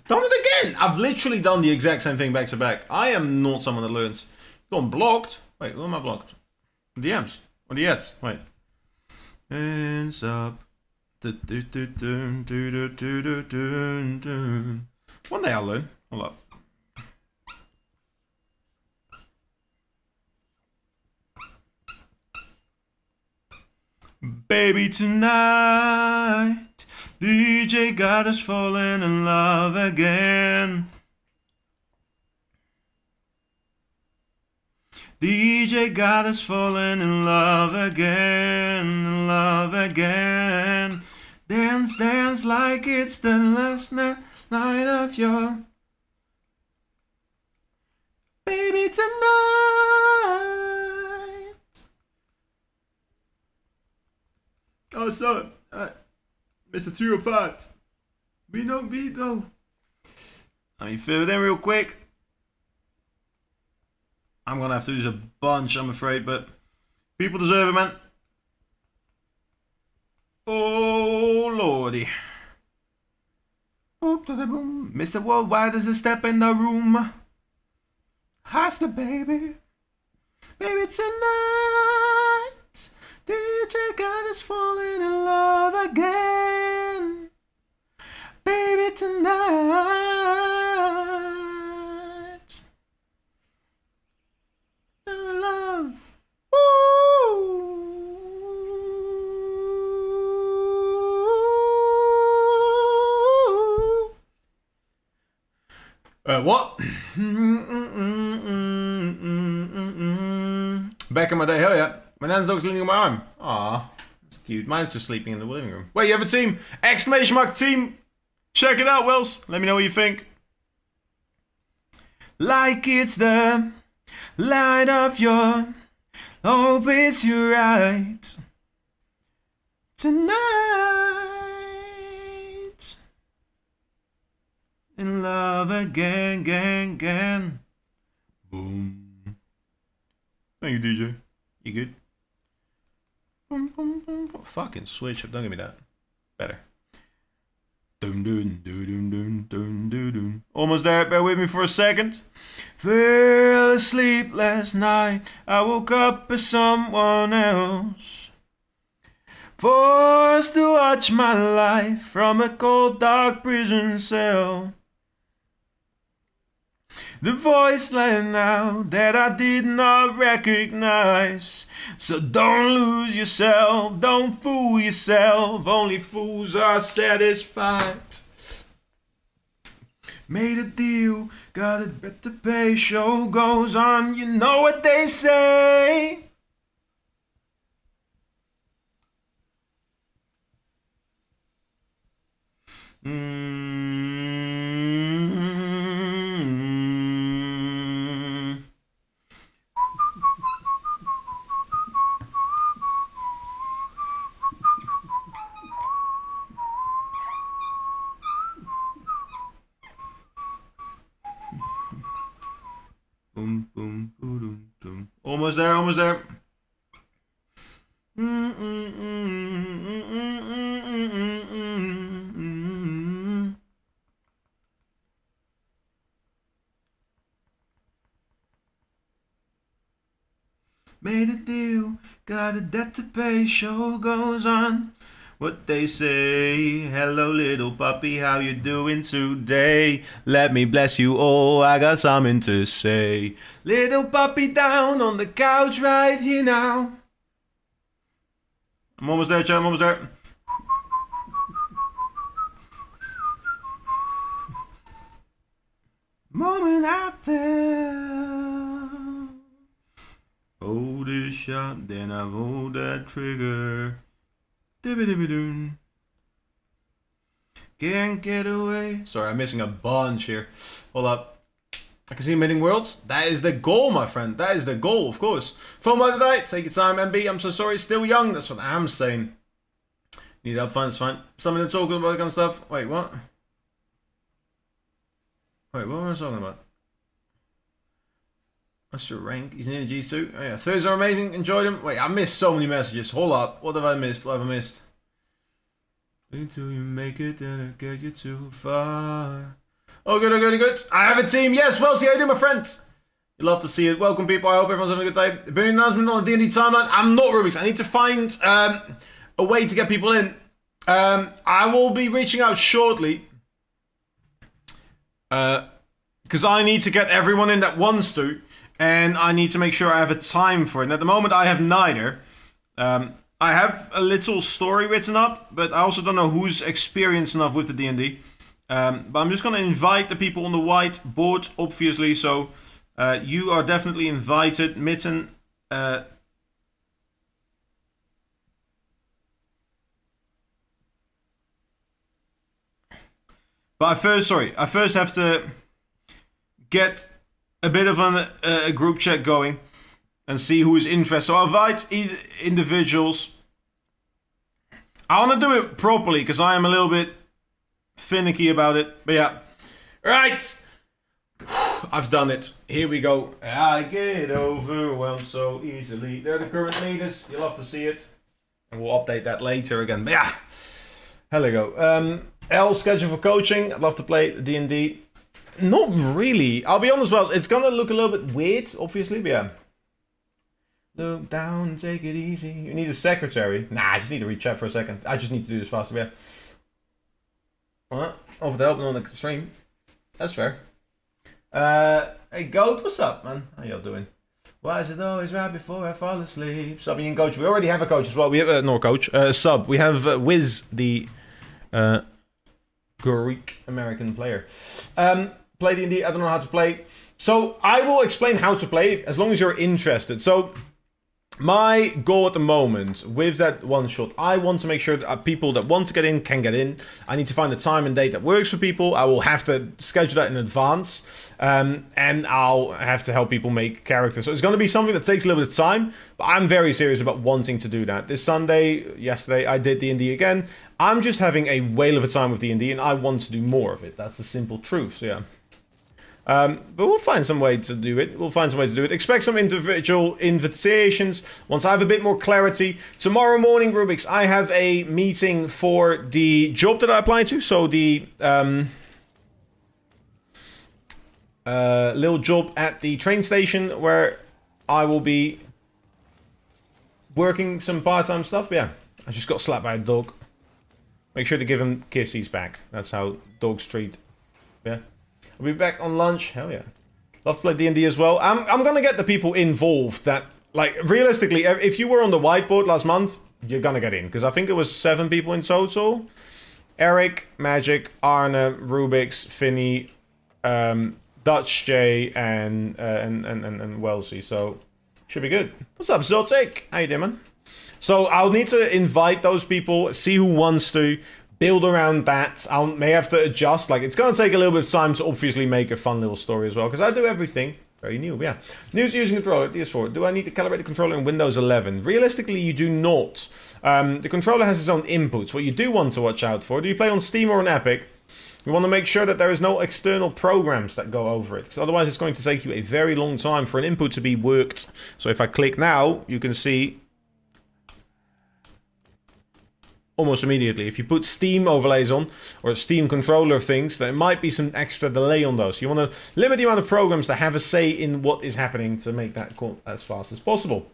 Done it again! I've literally done the exact same thing back to back. I am not someone that learns. Gone blocked. Wait, who am I blocked? DMs. Or the ads. Wait. Hands up. One day I'll learn. Hold up. Baby, tonight, DJ got us falling in love again. DJ got us falling in love again. Dance, dance like it's the last night of your baby tonight. Oh, so, Mr. 305. We know. Let me fill it in real quick. I'm gonna have to use a bunch, I'm afraid, but people deserve it, man. Oh, lordy. Mr. Worldwide is a step in the room. How's the baby? Baby, tonight, DJ got us falling in love again. Baby, tonight, love. What? Back in my day, hell yeah. My nan's dog's leaning on my arm. Aw, that's cute. Mine's just sleeping in the living room. Wait, you have a team? Exclamation mark team. Check it out, Wells. Let me know what you think. Like it's the light of your, hope it's you right. Tonight, in love again. Boom. Thank you, DJ. You good? Boom, boom, boom, boom. Fucking switch up. Don't give me that. Better. Dun, dun, dun, dun, dun, dun, dun, dun. Almost there. Bear with me for a second. Fell asleep last night. I woke up as someone else. Forced to watch my life from a cold, dark prison cell. The voice let out that I did not recognize. So don't lose yourself, don't fool yourself. Only fools are satisfied. Made a deal, got a bet to pay. Show goes on, you know what they say. Boom, boom, boom, boom. Almost there, almost there. Made a deal, got a debt to pay, show goes on. What they say, hello little puppy, how you doing today? Let me bless you all, I got something to say. Little puppy down on the couch right here now. I'm almost there, chat, I'm almost there. Moment I fell. Hold this shot, then I hold that trigger. Dibby-dibby-doon. Can't get away. Sorry, I'm missing a bunch here. Hold up. I can see Meeting Worlds. That is the goal, my friend. That is the goal, of course. Phone by tonight. Take your time, MB. I'm so sorry. Still young. That's what I'm saying. Need help, fine. It's fine. Something to talk about that kind of stuff. Wait, what? Wait, what am I talking about? What's your rank? He's in the G2. Oh yeah, Thursdays are amazing. Enjoy them. Wait, I missed so many messages. Hold up. What have I missed? What have I missed? Until you make it, then I get you too far. Oh, good, oh, good, oh, good. I have a team. Yes, well, see how you do, my friend. You love to see it. Welcome, people. I hope everyone's having a good day. Big announcement on the D&D timeline. I'm not Rubik's. I need to find a way to get people in. I will be reaching out shortly. Because I need to get everyone in that wants to. And I need to make sure I have a time for it. And at the moment, I have neither. I I have a little story written up, but I also don't know who's experienced enough with the D&D. But I'm just going to invite the people on the whiteboard, obviously. So you are definitely invited. Mitten. But I first have to get a bit of a group chat going and see who is interested. So I'll invite individuals. I want to do it properly because I am a little bit finicky about it. But yeah. Right. I've done it. Here we go. I get overwhelmed so easily. They're the current leaders. You'll have to see it. And we'll update that later again. But yeah. Here we go. L, schedule for coaching. I'd love to play D&D. Not really. I'll be honest, well, it's gonna look a little bit weird, obviously, but yeah. Look down, take it easy. You need a secretary. Nah, I just need to reach out for a second. I just need to do this faster, yeah. Alright, offer to help on the stream. That's fair. Hey, Goat, what's up, man? How y'all doing? Why is it always right before I fall asleep? Subbing in coach. We already have a coach as well. We have no coach. Sub. We have Wiz, the Greek American player. Play D&D. I don't know how to play. So I will explain how to play as long as you're interested. So my goal at the moment with that one shot, I want to make sure that people that want to get in can get in. I need to find a time and date that works for people. I will have to schedule that in advance. And I'll have to help people make characters. So it's going to be something that takes a little bit of time, but I'm very serious about wanting to do that. This Sunday, yesterday, I did D&D again. I'm just having a whale of a time with D&D, and I want to do more of it. That's the simple truth, so yeah. But we'll find some way to do it. Expect some individual invitations once I have a bit more clarity. Tomorrow morning, Rubik's, I have a meeting for the job that I applied to. So the little job at the train station where I will be working some part-time stuff. But yeah, I just got slapped by a dog. Make sure to give him kissies back. That's how dogs treat. Yeah. I'll be back on lunch. Hell yeah. Love to play D&D as well. I'm gonna get the people involved that, like, realistically, if you were on the whiteboard last month, you're gonna get in. Because I think it was 7 people in total. Eric, Magic, Arne, Rubik's, Finny, Dutch J, and Wellesley. So, should be good. What's up, Zotic? How you doing, man? So, I'll need to invite those people, see who wants to, build around that. I may have to adjust. Like, it's going to take a little bit of time to obviously make a fun little story as well, because I do everything very new. Yeah. New to using controller, DS4. Do I need to calibrate the controller in Windows 11? Realistically, you do not. The controller has its own inputs. What you do want to watch out for, do you play on Steam or on Epic? You want to make sure that there is no external programs that go over it, because otherwise it's going to take you a very long time for an input to be worked. So if I click now, you can see almost immediately. If you put Steam overlays on, or Steam controller things, there might be some extra delay on those. You want to limit the amount of programs that have a say in what is happening to make that call as fast as possible.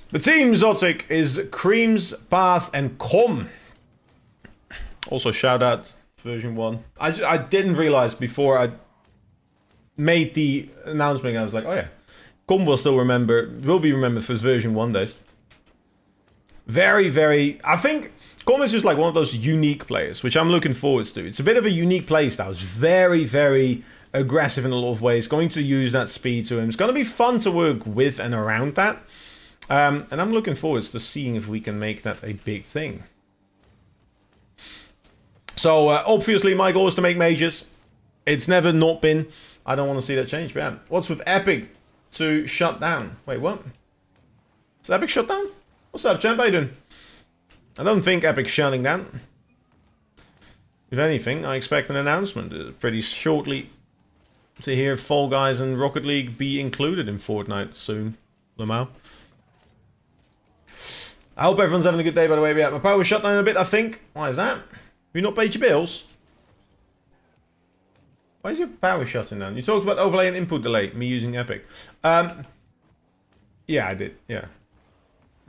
The team, Zotic, is Creams, Path, and Com. Also, shout out version 1. I didn't realize before I made the announcement, I was like, oh yeah, Com will be remembered for his version 1 days. Very, very... I think Com is just like one of those unique players, which I'm looking forward to. It's a bit of a unique playstyle. It's very, very aggressive in a lot of ways. Going to use that speed to him. It's going to be fun to work with and around that. And I'm looking forward to seeing if we can make that a big thing. So, obviously, my goal is to make mages. It's never not been. I don't want to see that change. But yeah. What's with Epic to shut down? Wait, what? Is Epic shut down? What's up, champ? How you doing? I don't think Epic's shutting down. If anything, I expect an announcement pretty shortly to hear Fall Guys and Rocket League be included in Fortnite soon. Lamau. I hope everyone's having a good day, by the way. Yeah, my power was shut down a bit, I think. Why is that? Have you not paid your bills? Why is your power shutting down? You talked about overlay and input delay, me using Epic. Yeah, I did. Yeah.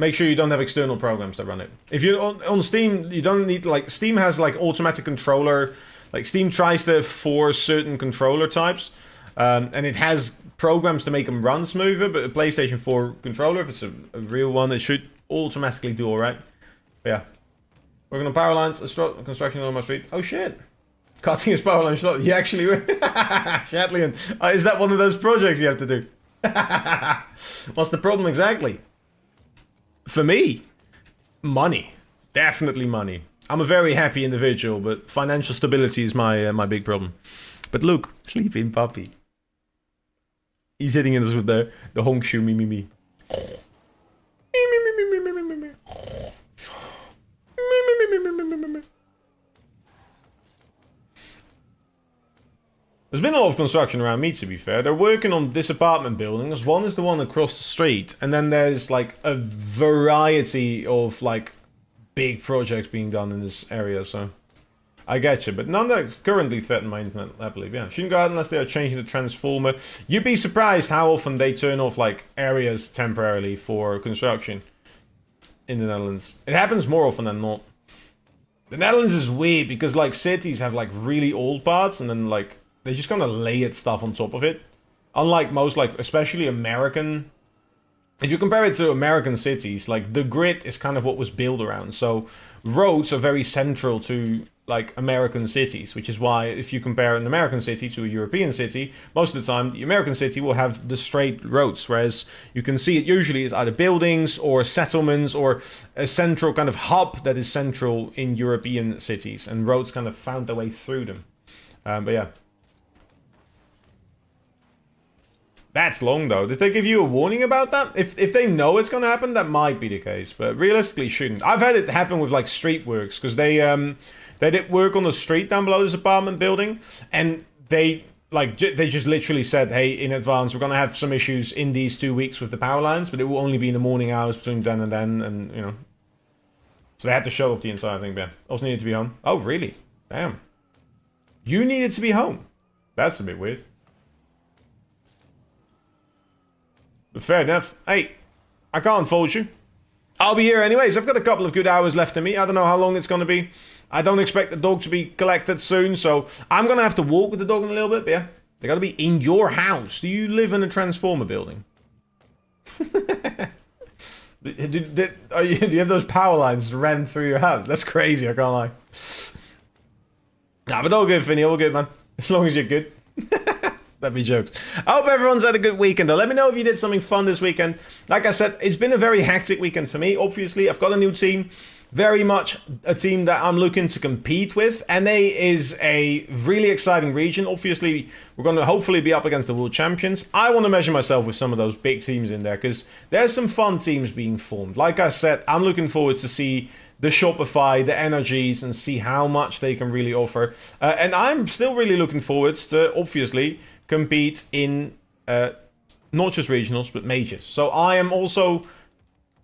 Make sure you don't have external programs that run it. If you're on Steam, you don't need, like, Steam has, like, automatic controller. Like, Steam tries to force certain controller types. And it has programs to make them run smoother, but a PlayStation 4 controller, if it's a real one, it should automatically do all right. But yeah. Working on power lines, construction on my street. Oh shit. Cutting his power line slot. You actually were. Shatlian. Is that one of those projects you have to do? What's the problem exactly? For me, money. Definitely money. I'm a very happy individual, but financial stability is my big problem. But look, sleeping puppy. He's hitting us with the honkshoe me me me. There's been a lot of construction around me, to be fair. They're working on this apartment building. One is the one across the street, and then there's like a variety of like big projects being done in this area, so I get you. But none that currently threaten my internet, I believe. Yeah, shouldn't go out unless they are changing the transformer. You'd be surprised how often they turn off like areas temporarily for construction in the Netherlands. It happens more often than not. The Netherlands is weird because like cities have like really old parts, and then like they just kind of layered stuff on top of it. Unlike most, like, especially American... If you compare it to American cities, like, the grid is kind of what was built around. So, roads are very central to, like, American cities. Which is why, if you compare an American city to a European city, most of the time, the American city will have the straight roads. Whereas, you can see it usually is either buildings, or settlements, or a central kind of hub that is central in European cities. And roads kind of found their way through them. But yeah. That's long, though. Did they give you a warning about that? If they know it's going to happen, that might be the case. But realistically, shouldn't. I've had it happen with, like, street works. Because they did work on the street down below this apartment building. And they just literally said, hey, in advance, we're going to have some issues in these 2 weeks with the power lines. But it will only be in the morning hours between then and then. And, you know. So they had to show off the entire thing, but yeah. Also needed to be home. Oh, really? Damn. You needed to be home. That's a bit weird. But fair enough. Hey, I can't fault you. I'll be here anyways. I've got a couple of good hours left in me. I don't know how long it's going to be. I don't expect the dog to be collected soon, so I'm going to have to walk with the dog in a little bit, but yeah. They got to be in your house. Do you live in a transformer building? Do you have those power lines ran through your house? That's crazy, I can't lie. Nah, but all good, Finny. All good, man. As long as you're good. That'd be jokes. I hope everyone's had a good weekend, though. Let me know if you did something fun this weekend. Like I said, it's been a very hectic weekend for me. Obviously, I've got a new team. Very much a team that I'm looking to compete with. NA is a really exciting region. Obviously, we're going to hopefully be up against the world champions. I want to measure myself with some of those big teams in there, because there's some fun teams being formed. Like I said, I'm looking forward to see the Shopify, the energies, and see how much they can really offer. And I'm still really looking forward to, obviously, compete in not just regionals, but majors. So I am also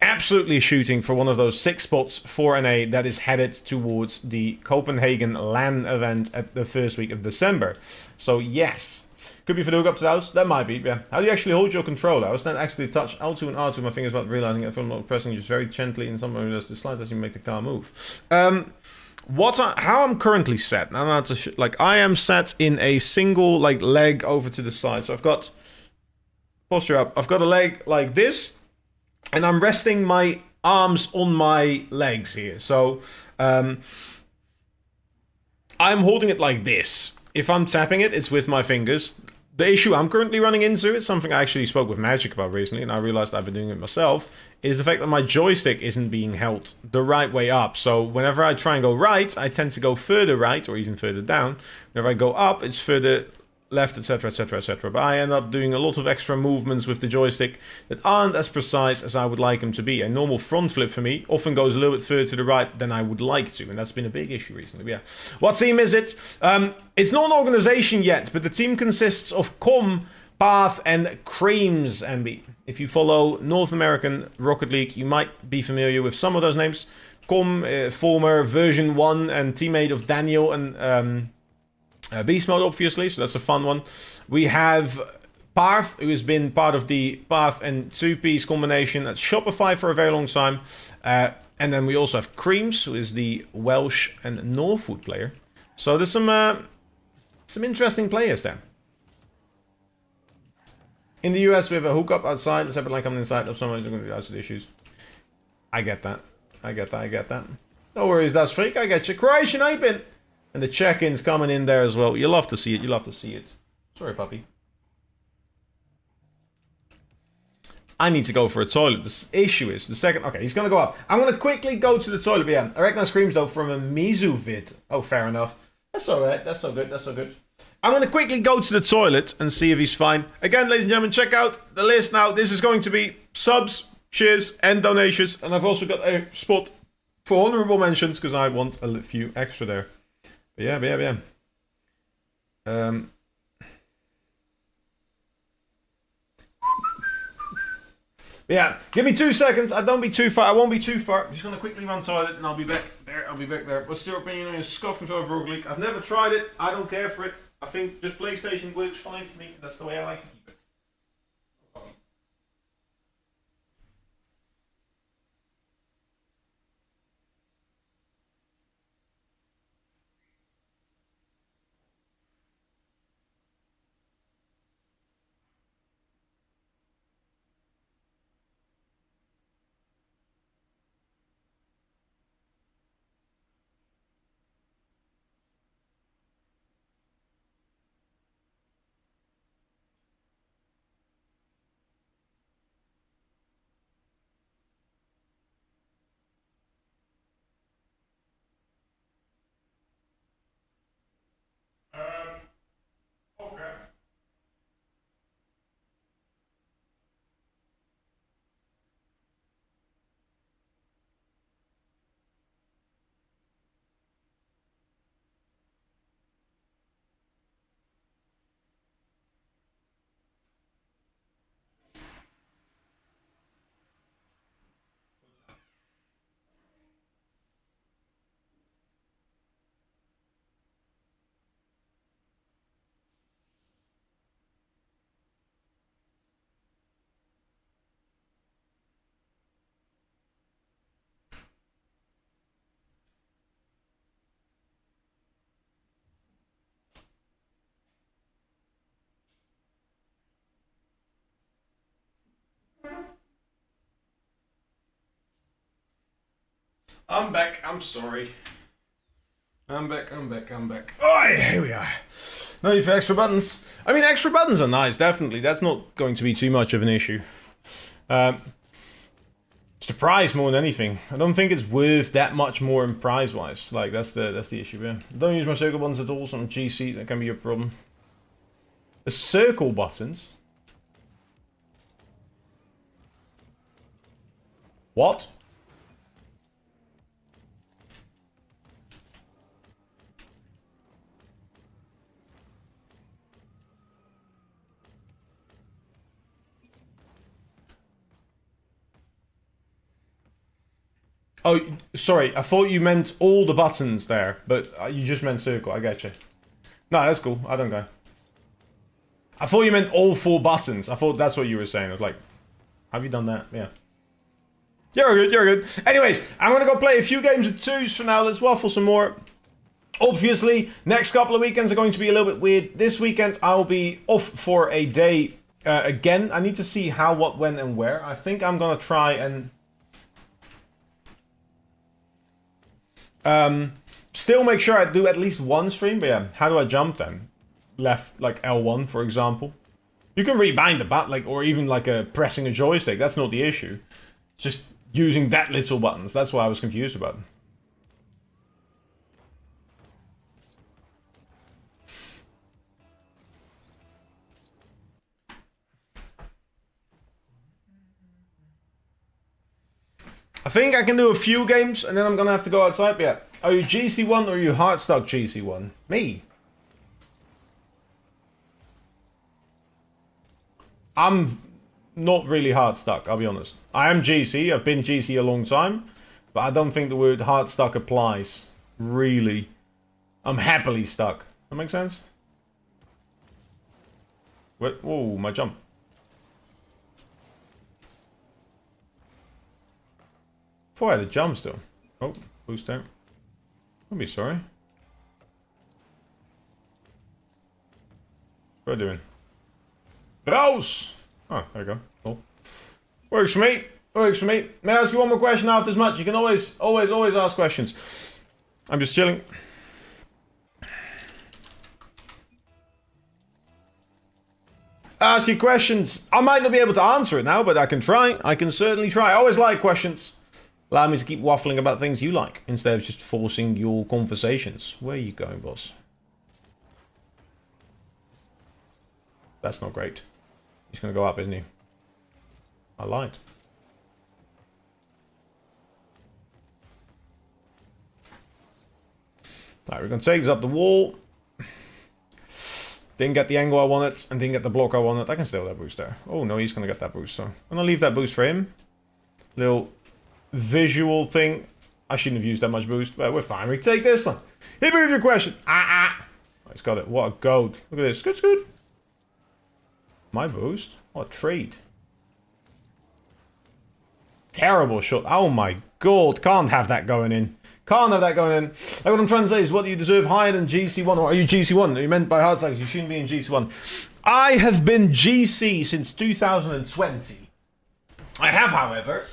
absolutely shooting for one of those 6 spots for NA that is headed towards the Copenhagen LAN event at the first week of December. So yes, could be for the hookup to the house. That might be, yeah. How do you actually hold your controller? I was not actually touch L2 and R2 with my fingers without realizing it. I'm not pressing just very gently, and sometimes there's the slides that you make the car move. How I'm currently set. Now, like, I am set in a single like leg over to the side. So I've got posture up. I've got a leg like this, and I'm resting my arms on my legs here. So I'm holding it like this. If I'm tapping it, it's with my fingers. The issue I'm currently running into is something I actually spoke with Magic about recently, and I realized I've been doing it myself, is the fact that my joystick isn't being held the right way up. So whenever I try and go right, I tend to go further right, or even further down. Whenever I go up, it's further left, etc, etc, etc. But I end up doing a lot of extra movements with the joystick that aren't as precise as I would like them to be. A normal front flip for me often goes a little bit further to the right than I would like to, and that's been a big issue recently. But yeah. What team is it? It's not an organization yet, but the team consists of Com, Path, and Creams, MB. If you follow North American Rocket League, you might be familiar with some of those names. Com, former version 1 and teammate of Daniel and Beast Mode, obviously, so that's a fun one. We have Path, who has been part of the Path and 2-piece combination at Shopify for a very long time. And then we also have Creams, who is the Welsh and Northwood player. So there's some interesting players there. In the US, we have a hookup outside. Let's have it like I'm inside of someone who's going to be out of the issues. I get that. I get that. No worries, that's fake. I get you. Croatian Apin! And the check-in's coming in there as well. You love to see it. Sorry, puppy. I need to go for a toilet. The issue is, the second... Okay, he's going to go up. I'm going to quickly go to the toilet. But yeah, I reckon that screams, though, from a Mizu vid. Oh, fair enough. That's alright. That's so good. I'm going to quickly go to the toilet and see if he's fine. Again, ladies and gentlemen, check out the list now. This is going to be subs, shares, and donations. And I've also got a spot for honorable mentions, because I want a few extra there. But yeah. Yeah, give me 2 seconds. I won't be too far. I'm just going to quickly run toilet and I'll be back there. What's your opinion on your scuff control of Rogue League? I've never tried it. I don't care for it. I think just PlayStation works fine for me. That's the way I like to keep it. Okay. I'm back. I'm sorry. I'm back. Oh, here we are. No need for extra buttons. I mean, extra buttons are nice, definitely. That's not going to be too much of an issue. It's the price more than anything. I don't think it's worth that much more in price-wise. Like, that's the issue, yeah. Don't use my circle buttons at all, so on GC, that can be a problem. The circle buttons? What? Oh, sorry. I thought you meant all the buttons there, but you just meant circle. I get you. No, that's cool. I don't go. I thought you meant all 4 buttons. I thought that's what you were saying. I was like, have you done that? Yeah. You're good. Anyways, I'm going to go play a few games of 2s for now. Let's waffle some more. Obviously, next couple of weekends are going to be a little bit weird. This weekend, I'll be off for a day again. I need to see how, what, when, and where. I think I'm going to try and... still make sure I do at least one stream, but yeah, how do I jump then? Left, like L1, for example. You can rebind the button, like, or even like pressing a joystick. That's not the issue. It's just using that little buttons. That's what I was confused about. I think I can do a few games, and then I'm gonna have to go outside. But yeah, are you GC1 or are you Heartstock GC1? Me. I'm not really Heartstock, I'll be honest. I am GC, I've been GC a long time, but I don't think the word Heartstock applies. Really. I'm happily stuck. That make sense? What? Whoa, my jump. Thought I had a jump still. Oh, boost down. I'll be sorry. What are you doing? Raus! Oh, there we go. Cool. Works for me. Works for me. May I ask you one more question after this match? You can always ask questions. I'm just chilling. Ask you questions. I might not be able to answer it now, but I can try. I can certainly try. I always like questions. Allow me to keep waffling about things you like, instead of just forcing your conversations. Where are you going, boss? That's not great. He's going to go up, isn't he? I lied. Right, we're going to take this up the wall. Didn't get the angle I wanted, and didn't get the block I wanted. I can steal that boost there. Oh, no, he's going to get that boost, so I'm going to leave that boost for him. Little visual thing. I shouldn't have used that much boost, but we're fine. We take this one. Hit me with your question. Oh, he's got it. What a goat. Look at this. Good, good. My boost? What a treat. Terrible shot. Oh my god. Can't have that going in. Can't have that going in. Like what I'm trying to say is, what do you deserve higher than GC1? Or are you GC1? Are you meant by hard cycles? You shouldn't be in GC1. I have been GC since 2020. I have, however,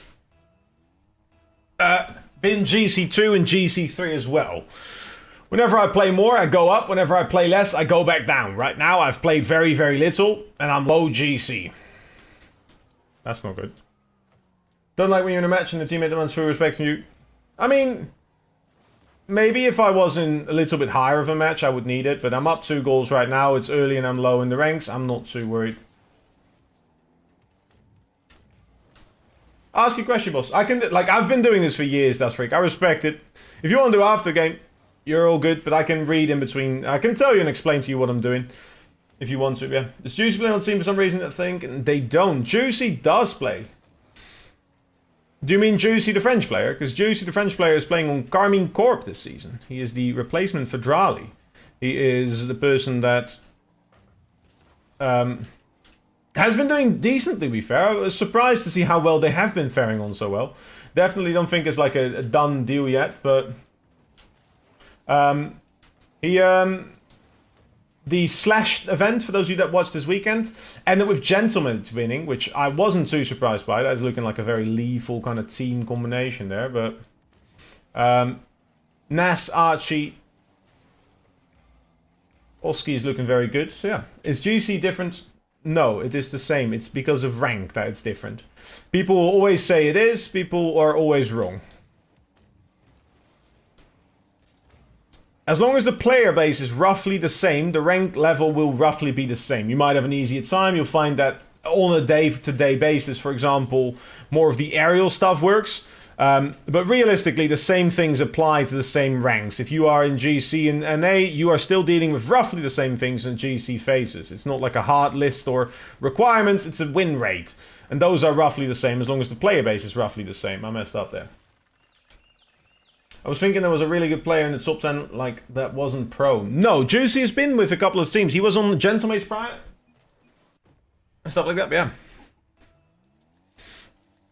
been GC2 and GC3 as well. Whenever I play more, I go up. Whenever I play less, I go back down. Right now, I've played very, very little, and I'm low GC. That's not good. Don't like when you're in a match and the teammate demands full respect from you. I mean, maybe if I was in a little bit higher of a match, I would need it, but I'm up 2 goals right now. It's early and I'm low in the ranks. I'm not too worried. Ask your question, boss. I can, like, I've been doing this for years, that's freak. I respect it. If you want to do after the game, you're all good, but I can read in between. I can tell you and explain to you what I'm doing. If you want to, yeah. Does Juicy play on the team for some reason, I think? And they don't. Juicy does play. Do you mean Juicy the French player? Because Juicy the French player is playing on Carmine Corp this season. He is the replacement for Drali. He is the person that has been doing decently, to be fair. I was surprised to see how well they have been faring on so well. Definitely don't think it's like a done deal yet, but the Slash event, for those of you that watched this weekend, ended with Gentleman winning, which I wasn't too surprised by. That is looking like a very lethal kind of team combination there, but Nas, Archie, Oski is looking very good. So yeah, is GC different? No, it is the same. It's because of rank that it's different. People will always say it is, people are always wrong. As long as the player base is roughly the same, the rank level will roughly be the same. You might have an easier time. You'll find that on a day-to-day basis, for example, more of the aerial stuff works. But realistically, the same things apply to the same ranks. If you are in GC and NA, you are still dealing with roughly the same things in GC faces. It's not like a hard list or requirements, it's a win rate. And those are roughly the same as long as the player base is roughly the same. I messed up there. I was thinking there was a really good player in the top 10, like, that wasn't pro. No, Juicy has been with a couple of teams. He was on Gentlemates prior. And stuff like that, but yeah.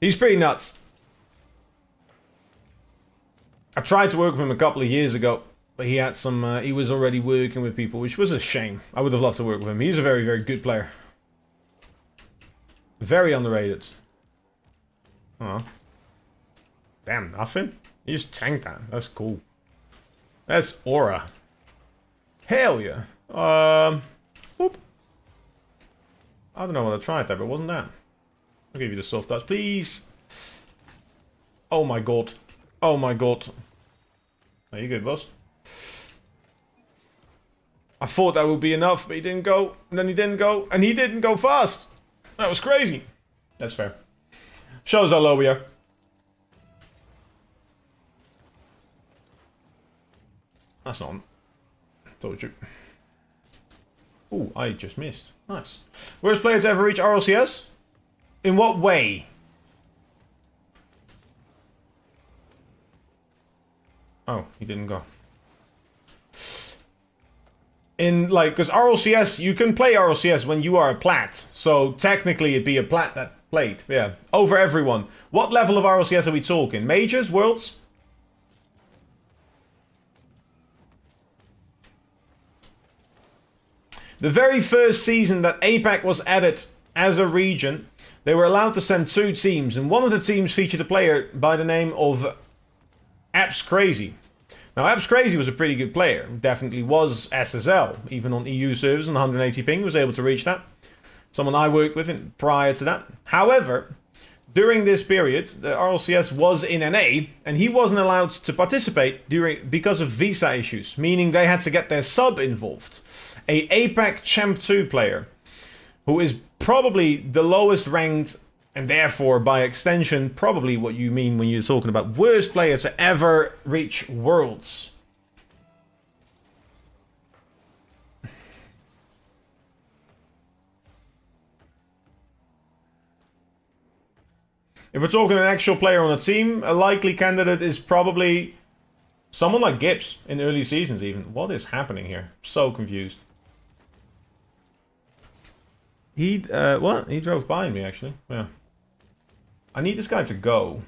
He's pretty nuts. I tried to work with him a couple of years ago, but he had some, he was already working with people, which was a shame. I would have loved to work with him. He's a very, very good player. Very underrated. Oh. Damn, nothing? You just tanked that. That's cool. That's aura. Hell yeah. Whoop. I don't know what I tried there, but it wasn't that. I'll give you the soft touch, please. Oh my god. Oh my god. Are you good, boss? I thought that would be enough, but he didn't go. And then he didn't go. And he didn't go fast. That was crazy. That's fair. Shows how low we are. That's not. Told you. Ooh, I just missed. Nice. Worst player to ever reach RLCS? In what way? Oh, he didn't go. In, like, because RLCS, you can play RLCS when you are a plat. So, technically, it'd be a plat that played. Yeah. Over everyone. What level of RLCS are we talking? Majors? Worlds? The very first season that APAC was added as a region they were allowed to send 2 teams, and one of the teams featured a player by the name of Apps Crazy. Now, Apps Crazy was a pretty good player. Definitely was SSL. Even on EU servers on 180 ping, was able to reach that. Someone I worked with prior to that. However, during this period, the RLCS was in NA, and he wasn't allowed to participate because of visa issues, meaning they had to get their sub involved. A APAC Champ 2 player, who is probably the lowest ranked, and therefore, by extension, probably what you mean when you're talking about worst player to ever reach Worlds. If we're talking an actual player on a team, a likely candidate is probably someone like Gibbs in early seasons even. What is happening here? So confused. What? He drove by me, actually. Yeah. I need this guy to go.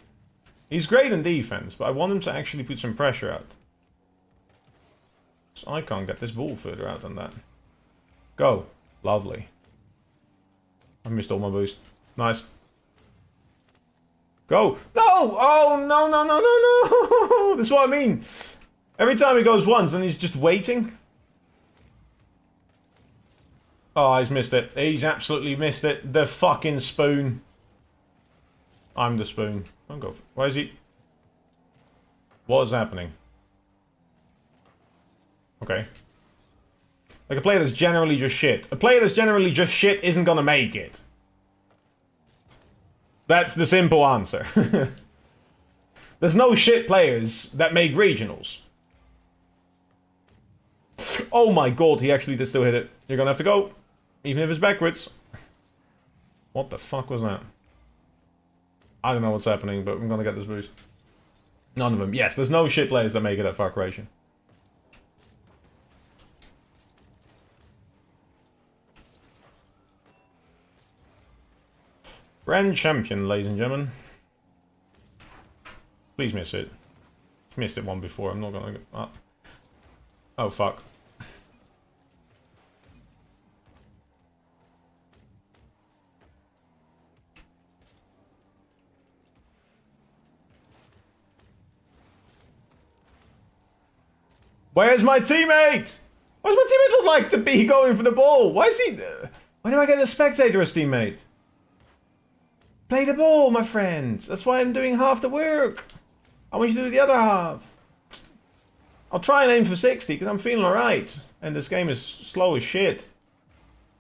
He's great in defense, but I want him to actually put some pressure out. So I can't get this ball further out than that. Go. Lovely. I missed all my boost. Nice. Go. No! Oh, no, no, no, no, no! This is what I mean. Every time he goes once, and he's just waiting. Oh, he's missed it. He's absolutely missed it. The fucking spoon. I'm the spoon. Don't go. Why is he? What is happening? Okay. Like a player that's generally just shit. A player that's generally just shit isn't gonna make it. That's the simple answer. There's no shit players that make regionals. Oh my god, he actually did still hit it. You're gonna have to go. Even if it's backwards. What the fuck was that? I don't know what's happening, but I'm gonna get this boost. None of them. Yes, there's no shit players that make it at far creation. Grand champion, ladies and gentlemen. Please miss it. Missed it one before. I'm not gonna. Oh fuck. Where's my teammate? Why does my teammate look like to be going for the ball? Why is he... Why do I get a spectator as teammate? Play the ball, my friend. That's why I'm doing half the work. I want you to do the other half. I'll try and aim for 60 because I'm feeling alright. And this game is slow as shit.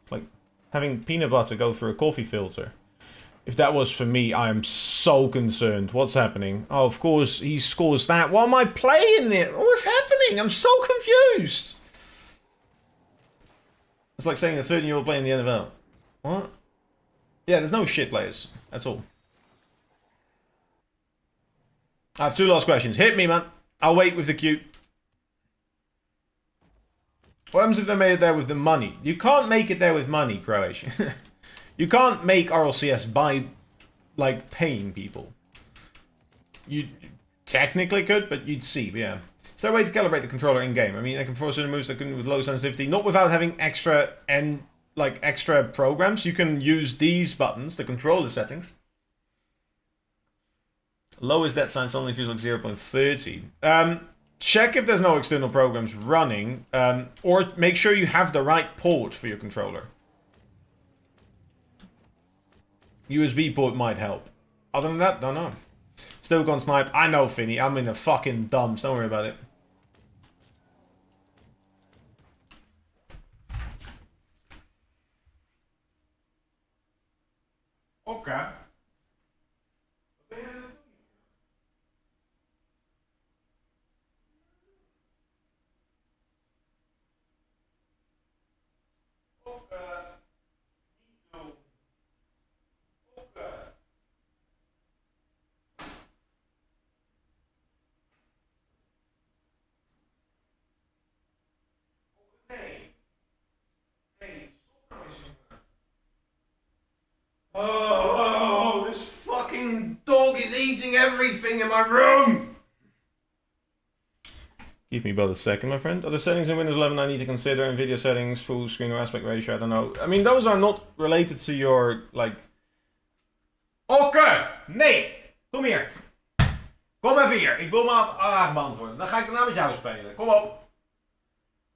Like having peanut butter go through a coffee filter. If that was for me, I am so concerned. What's happening? Oh, of course, he scores that. Why am I playing it? What's happening? I'm so confused. It's like saying a 13-year-old playing the NFL. What? Yeah, there's no shit players. That's all. I have 2 last questions. Hit me, man. I'll wait with the queue. What happens if they made it there with the money? You can't make it there with money, Croatia. You can't make RLCS by, like, paying people. You technically could, but you'd see, yeah. Is there a way to calibrate the controller in-game? I mean, I can perform certain moves that can with low sensitivity, not without having extra programs. You can use these buttons to control the settings. Low is that sign only feels like 0.30. Check if there's no external programs running, or make sure you have the right port for your controller. USB port might help. Other than that, don't know. Still gone snipe. I know, Finny. I'm in the fucking dumps. Don't worry about it. Okay. Oh, this fucking dog is eating everything in my room! Give me about a second, my friend. Are the settings in Windows 11 I need to consider in video settings, full screen or aspect ratio? I don't know. I mean, those are not related to your, like, Nee! Kom hier. Kom even hier. Ik wil mijn vraag beantwoorden. Dan ga ik daarna met jou spelen. Kom op.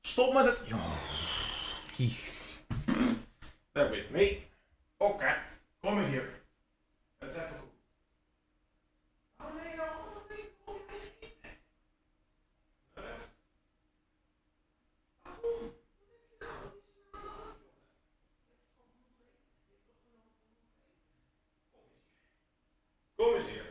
Stop met het... Bear with me. Oké. Kom eens hier. Het is even goed. Oh nee, dat was het niet. Kom eens hier.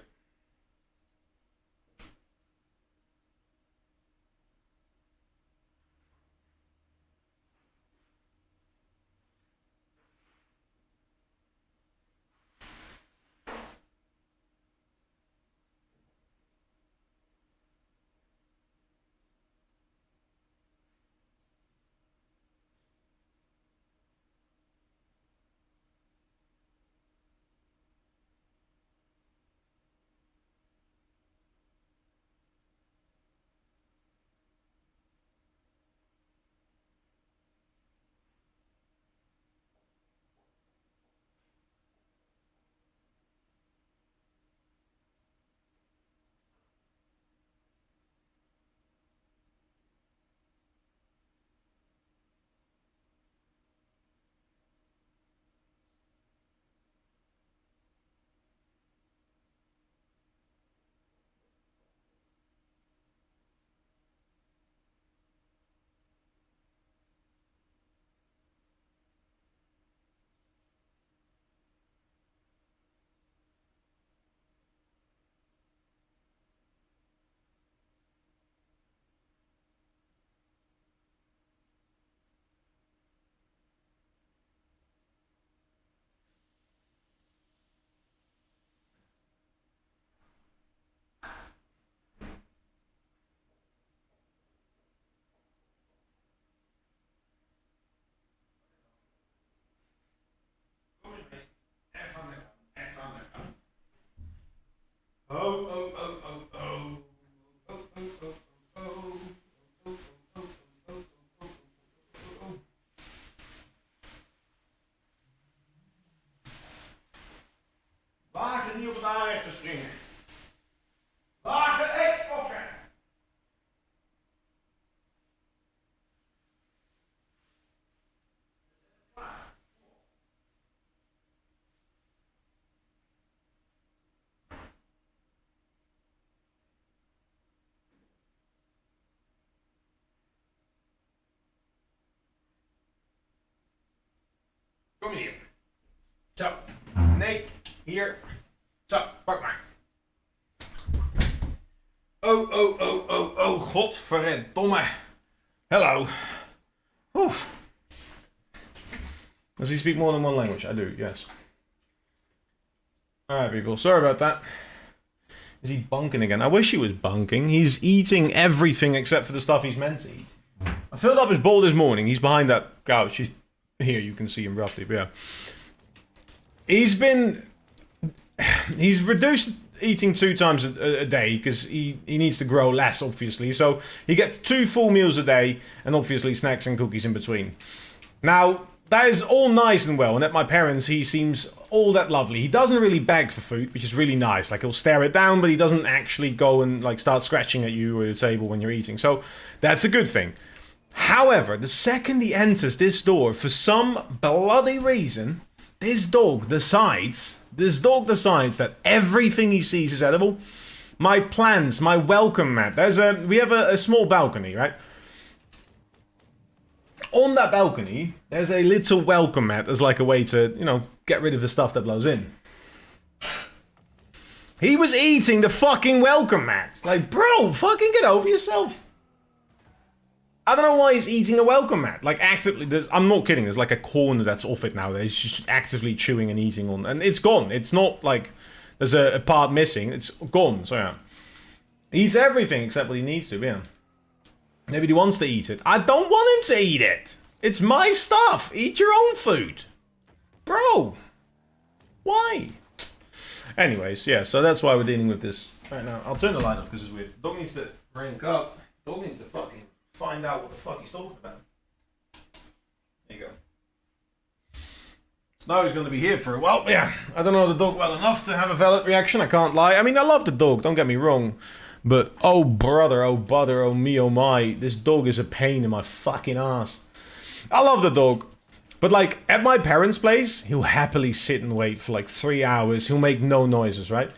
Wagen niet op het aanrecht te springen. Wagen, oké. Kom hier. Zo. Nee. Hier. Zo, pak maar. Oh, godverdomme. Hello. Oef. Does he speak more than one language? I do, yes. Alright, people. Sorry about that. Is he bunking again? I wish he was bunking. He's eating everything except for the stuff he's meant to eat. I filled up his bowl this morning. He's behind that couch. He's here. You can see him roughly, but yeah. He's reduced eating 2 times a day because he needs to grow less, obviously. So he gets 2 full meals a day and obviously snacks and cookies in between. Now, that is all nice and well, and at my parents, he seems all that lovely. He doesn't really beg for food, which is really nice. Like, he'll stare it down, but he doesn't actually go and like start scratching at you or your table when you're eating. So that's a good thing. However, the second he enters this door, for some bloody reason, this dog decides that everything he sees is edible. My plants, my welcome mat. We have a small balcony, right? On that balcony, there's a little welcome mat as like a way to, get rid of the stuff that blows in. He was eating the fucking welcome mat. Like, bro, fucking get over yourself. I don't know why he's eating a welcome mat. Like, actively, I'm not kidding, there's like a corner that's off it now. He's just actively chewing and eating on, and it's gone. It's not like there's a part missing. It's gone, so yeah. He eats everything except what he needs to, yeah. Maybe he wants to eat it. I don't want him to eat it. It's my stuff. Eat your own food. Bro. Why? Anyways, yeah, so that's why we're dealing with this right now. I'll turn the light off because it's weird. Dog needs to rank up. Dog needs to fucking find out what the fuck he's talking about. There you go. Now he's going to be here for a while. Yeah, I don't know the dog well enough to have a valid reaction, I can't lie. I mean, I love the dog, don't get me wrong. But, oh brother, oh butter, oh me, oh my, this dog is a pain in my fucking ass. I love the dog. But like, at my parents' place, he'll happily sit and wait for like 3 hours. He'll make no noises, right?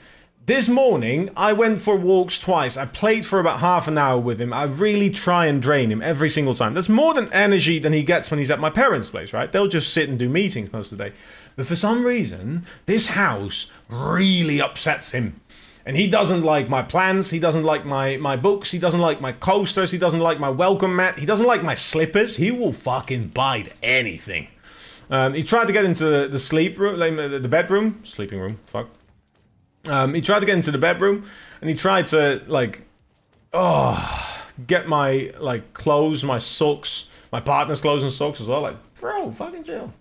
This morning, I went for walks twice. I played for about half an hour with him. I really try and drain him every single time. That's more than energy than he gets when he's at my parents' place, right? They'll just sit and do meetings most of the day. But for some reason, this house really upsets him. And he doesn't like my plans, he doesn't like my books, he doesn't like my coasters, he doesn't like my welcome mat, he doesn't like my slippers. He will fucking bite anything. He tried to get into the sleep room, the bedroom, sleeping room, fuck. He tried to get into the bedroom, and he tried to, like, get my, like, clothes, my socks, my partner's clothes and socks as well. Like, bro, fucking chill.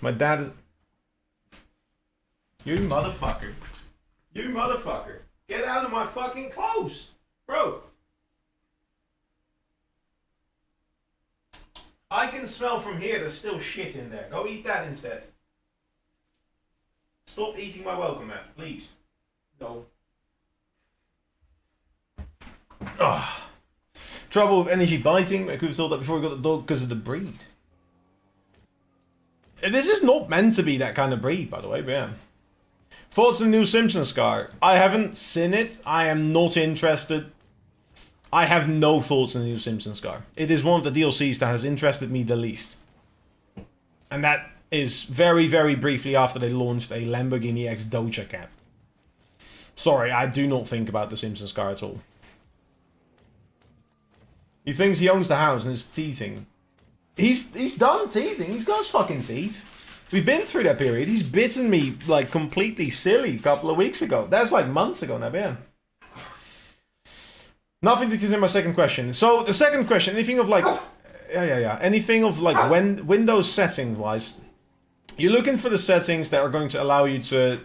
My dad is... You motherfucker. You motherfucker. Get out of my fucking clothes. Bro. I can smell from here there's still shit in there. Go eat that instead. Stop eating my welcome mat, please. No. Ugh. Trouble with energy biting. I could have thought that before we got the dog because of the breed. This is not meant to be that kind of breed, by the way, but yeah. Thoughts on the new Simpsons Scar? I haven't seen it. I am not interested. I have no thoughts on the new Simpsons Scar. It is one of the DLCs that has interested me the least. And that is very, very briefly after they launched a Lamborghini X Doja Cat. Sorry, I do not think about the Simpsons Scar at all. He thinks he owns the house and is teething. He's done teething. He's got his fucking teeth. We've been through that period. He's bitten me, like, completely silly a couple of weeks ago. That's, like, months ago now, yeah. Nothing to consider my second question. So, the second question, anything of, like... Yeah. Anything of, like, when Windows settings-wise, you're looking for the settings that are going to allow you to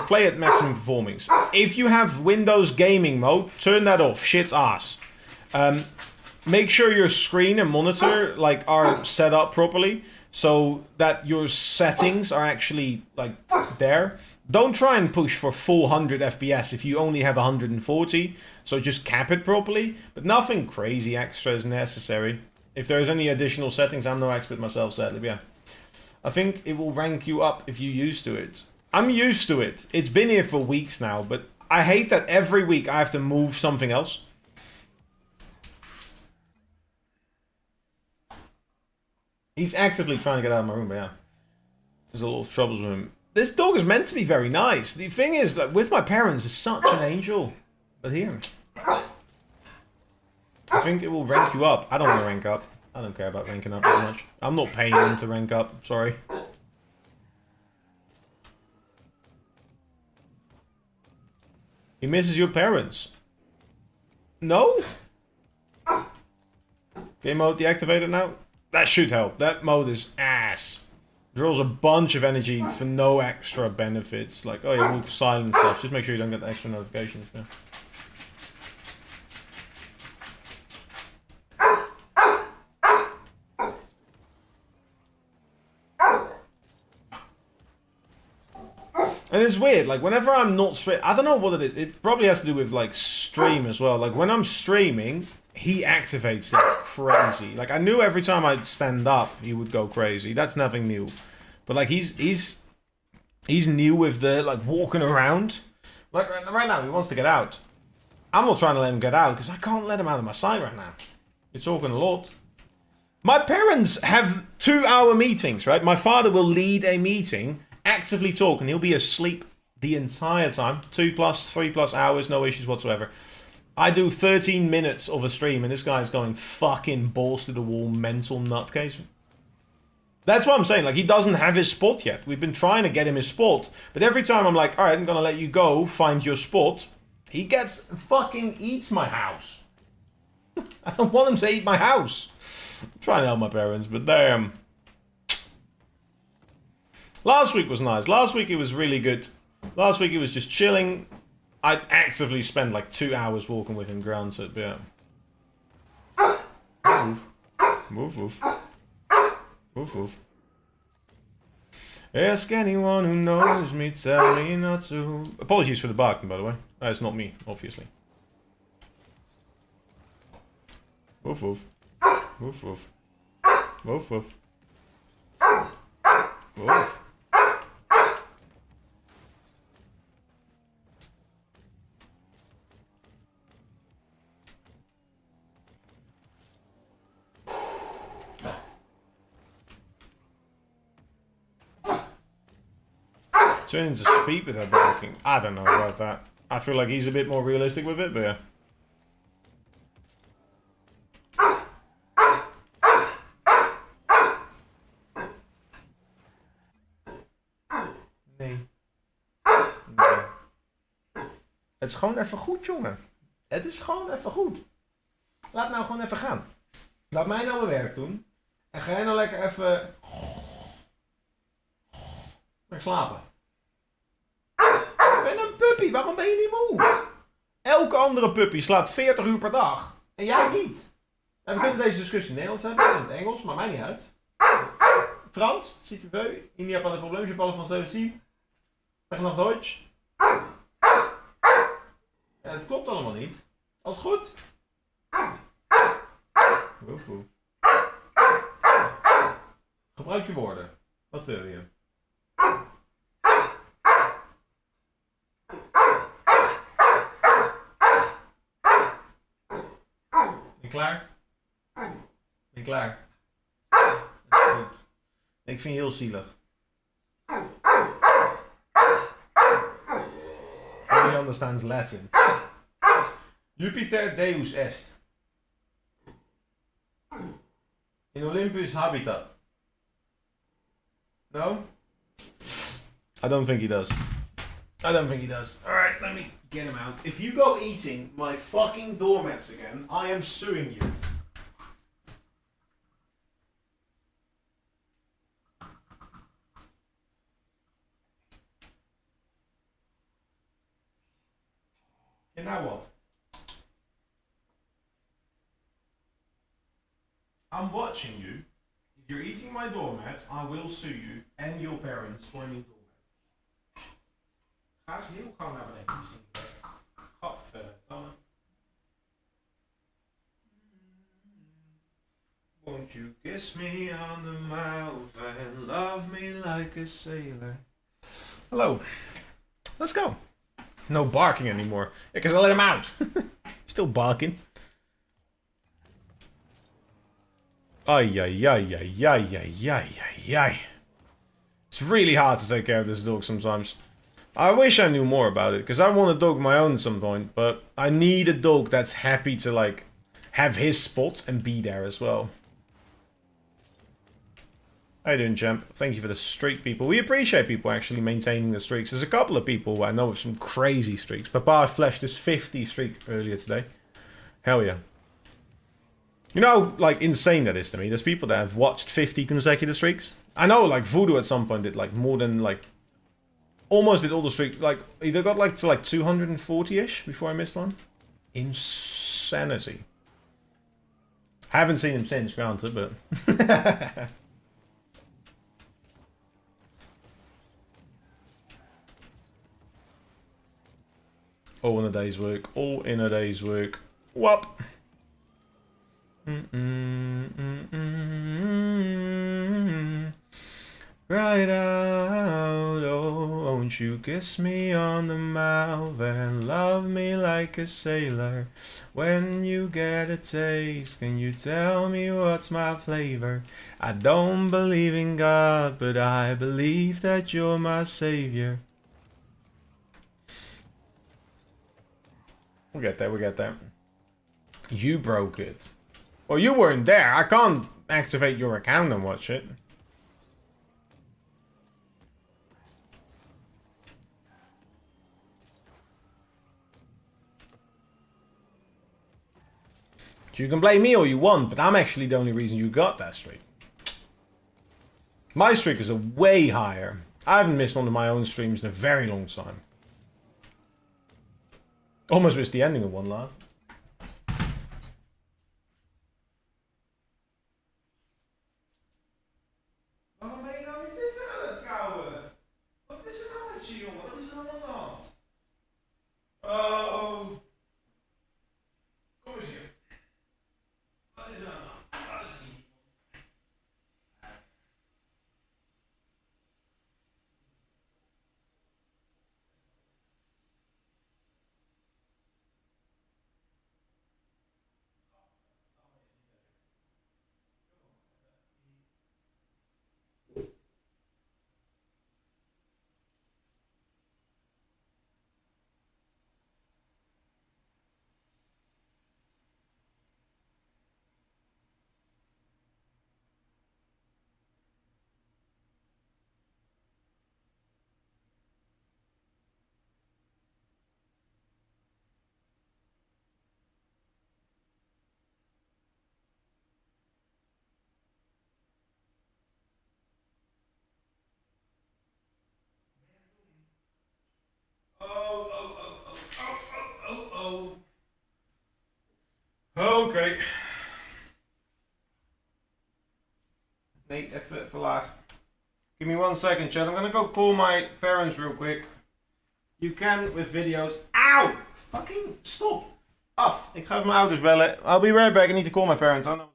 play at maximum performance. If you have Windows gaming mode, turn that off. Shit's ass. Make sure your screen and monitor, like, are set up properly, so that your settings are actually, like, there. Don't try and push for 400 FPS if you only have 140. So just cap it properly. But nothing crazy extra is necessary. If there's any additional settings, I'm no expert myself, sadly. But yeah. I think it will rank you up if you're used to it. I'm used to it. It's been here for weeks now. But I hate that every week I have to move something else. He's actively trying to get out of my room, but yeah. There's a lot of troubles with him. This dog is meant to be very nice. The thing is that with my parents, it's such an angel. But here. I think it will rank you up. I don't want to rank up. I don't care about ranking up that much. I'm not paying him to rank up. Sorry. He misses your parents. No? Game mode deactivated now? That should help. That mode is ass. Draws a bunch of energy for no extra benefits. Like, oh yeah, we'll silence stuff. Just make sure you don't get the extra notifications. Yeah. And it's weird, like, whenever I'm not streaming, I don't know what it is. It probably has to do with, like, stream as well. Like, when I'm streaming, he activates it crazy. Like, I knew every time I'd stand up, he would go crazy. That's nothing new. But, like, he's new with the, like, walking around. Like, right now, he wants to get out. I'm not trying to let him get out, because I can't let him out of my sight right now. You're talking a lot. My parents have 2-hour meetings, right? My father will lead a meeting, actively talk, and he'll be asleep the entire time. 2+, 3+ hours, no issues whatsoever. I do 13 minutes of a stream, and this guy's going fucking balls to the wall, mental nutcase. That's what I'm saying. Like, he doesn't have his spot yet. We've been trying to get him his spot, but every time I'm like, alright, I'm gonna let you go, find your spot, he fucking eats my house. I don't want him to eat my house. I'm trying to help my parents, but damn. Last week was nice. Last week it was really good. Last week it was just chilling. I actively spent like 2 hours walking with him, granted, but yeah. Move. Move, move. Move, move. Ask anyone who knows me, tell me not to. Apologies for the barking, by the way. It's not me, obviously. Woof woof. Woof woof. Woof woof. Woof. Turning to speak with her barking. I don't know about that. I feel like he's a bit more realistic with it, but yeah. Nee. Nee. Het is gewoon even goed, jongen. Het is gewoon even goed. Laat nou gewoon even gaan. Laat mij nou mijn werk doen. En ga jij nou lekker even... lekker slapen. Ik ben een puppy, waarom ben je niet moe? Elke andere puppy slaapt 40 uur per dag. En jij niet. En we kunnen deze discussie in Nederlands hebben, in het Engels, maar mij niet uit. Frans, si tu veux, il n'y a pas de problème, je parle français aussi. Zeg nog Duits. Ja, het klopt allemaal niet. Alles goed? Woef, woef. Gebruik je woorden. Wat wil je? Ben je klaar? Ben je klaar? Dat is goed. Ik vind je heel zielig. Nobody understands Latin. Jupiter Deus est. In Olympus habitat. No? I don't think he does. I don't think he does. Alright, let me get him out. If you go eating my fucking doormats again, I am suing you. And now what? I'm watching you. If you're eating my doormat, I will sue you and your parents for any doormat. Ga eens heel gauw naar beneden. Godverdomme. Won't you kiss me on the mouth and love me like a sailor? Hello. Let's go. No barking anymore. Because I let him out. Still barking. Ay, ay, ay, ay, ay, ay, ay, ay, ay. It's really hard to take care of this dog sometimes. I wish I knew more about it, because I want a dog of my own at some point, but I need a dog that's happy to, like, have his spot and be there as well. How you doing, champ? Thank you for the streak, people. We appreciate people actually maintaining the streaks. There's a couple of people I know with some crazy streaks. Papa flashed his 50 streak earlier today. Hell yeah. You know how, like, insane that is to me? There's people that have watched 50 consecutive streaks. I know, like, Voodoo at some point did, like, more than, like... almost did all the streaks. Like, either got, like, to, like, 240-ish before I missed one. Insanity. Haven't seen him since, granted, but... All in a day's work. All in a day's work. Whop! Right out, oh, won't you kiss me on the mouth and love me like a sailor? When you get a taste, can you tell me what's my flavor? I don't believe in God, but I believe that you're my savior. We'll get there, we'll get there. You broke it. Well, you weren't there. I can't activate your account and watch it. You can blame me all you want, but I'm actually the only reason you got that streak. My streak is a way higher. I haven't missed one of my own streams in a very long time. Almost missed the ending of one last. Waarom ben je nou niet aan het kauwen? je jongen, wat is er nou aan de hand? Oh, kom eens hier. Wat is er nou aan de hand? Laat eens zien. Oh, oh, oh, oh, oh, oh, oh, oh. Oké. Nee, even laag. Give me 1 second, chat. I'm gonna go call my parents real quick. You can with videos. Ow! Fucking stop! Af. Ik ga even mijn ouders bellen. I'll be right back. I need to call my parents. I know.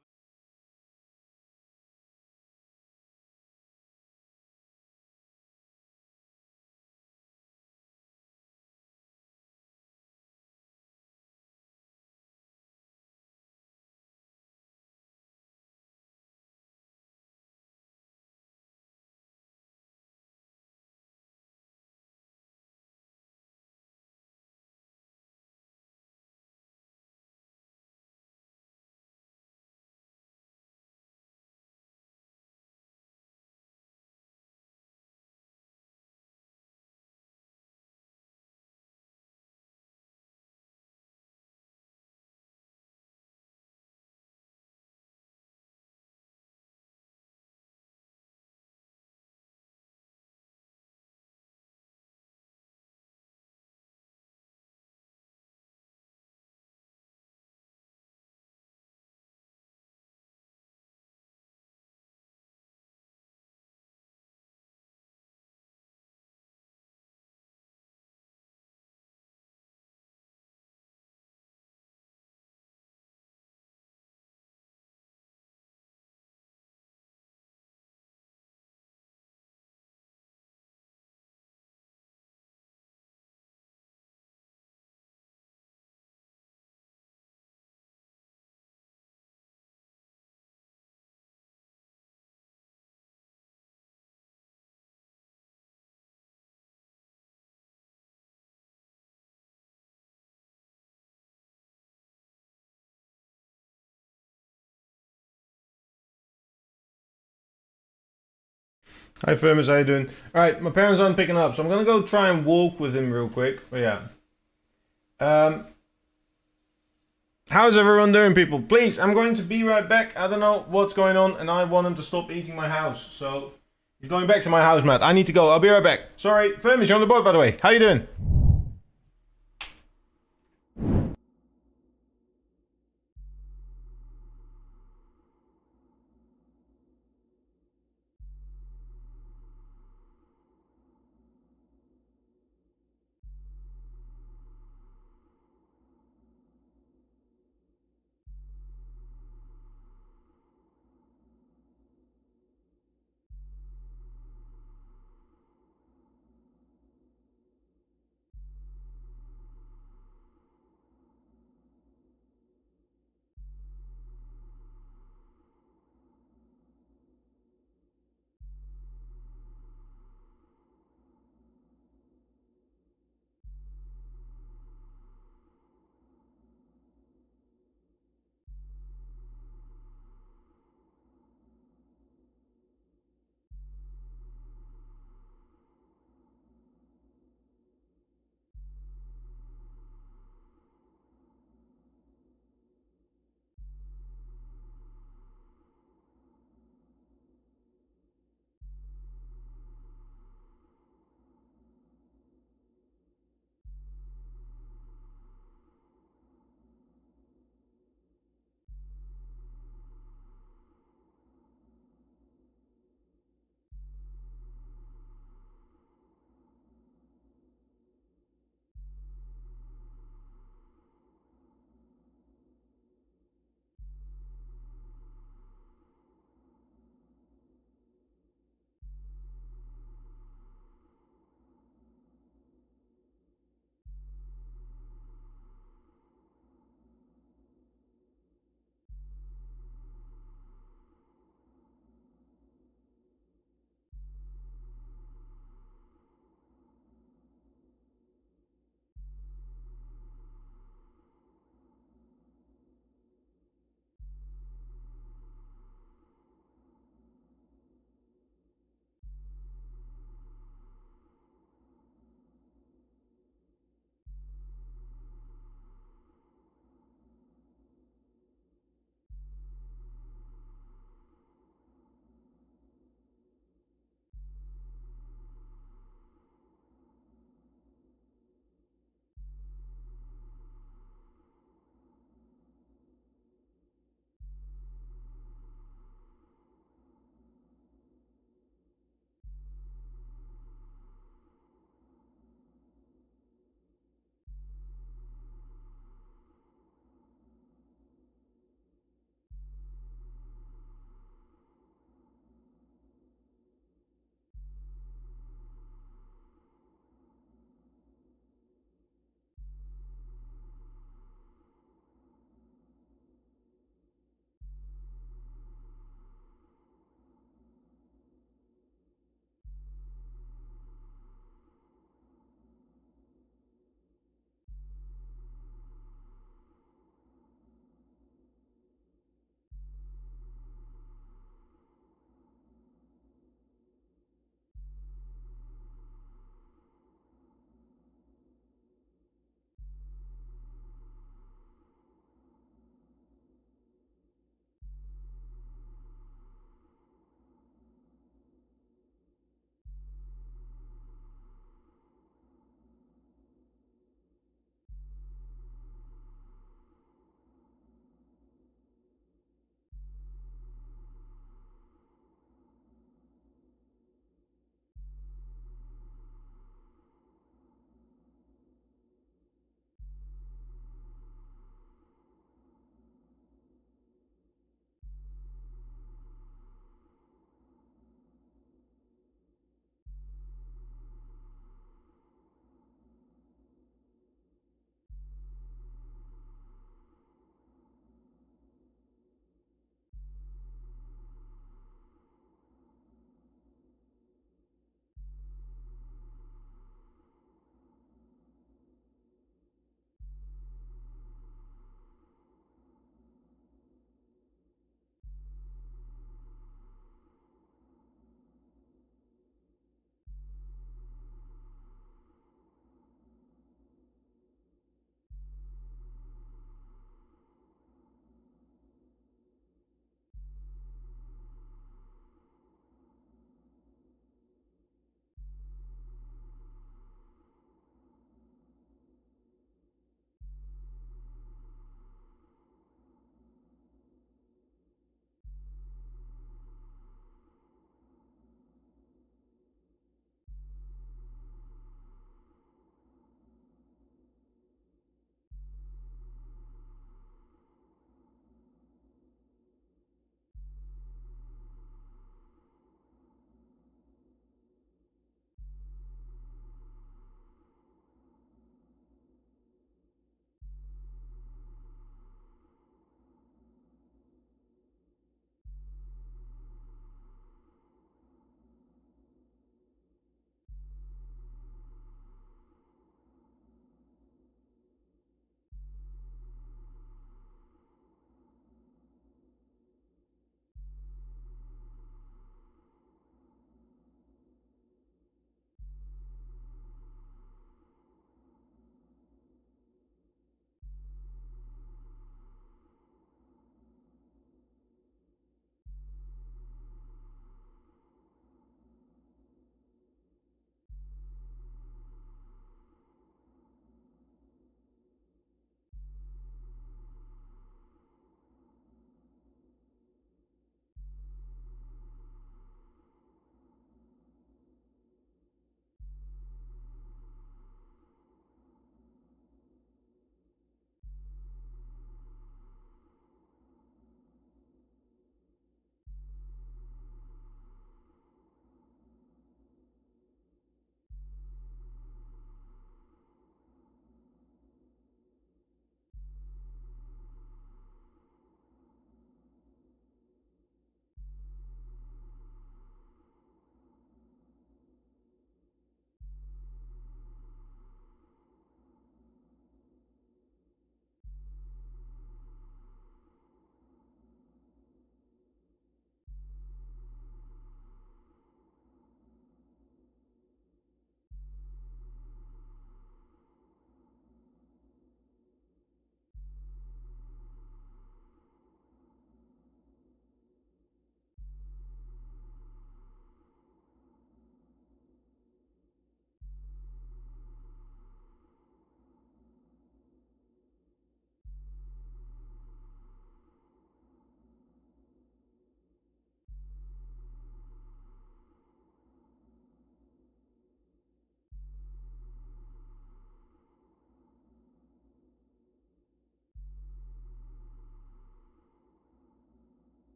Hi Firmus, how you doing? Alright, my parents aren't picking up, so I'm gonna go try and walk with him real quick. But yeah. How's everyone doing, people? Please, I'm going to be right back. I don't know what's going on, and I want him to stop eating my house. So he's going back to my house, Matt. I need to go. I'll be right back. Sorry, Firmus, you're on the board, by the way. How you doing?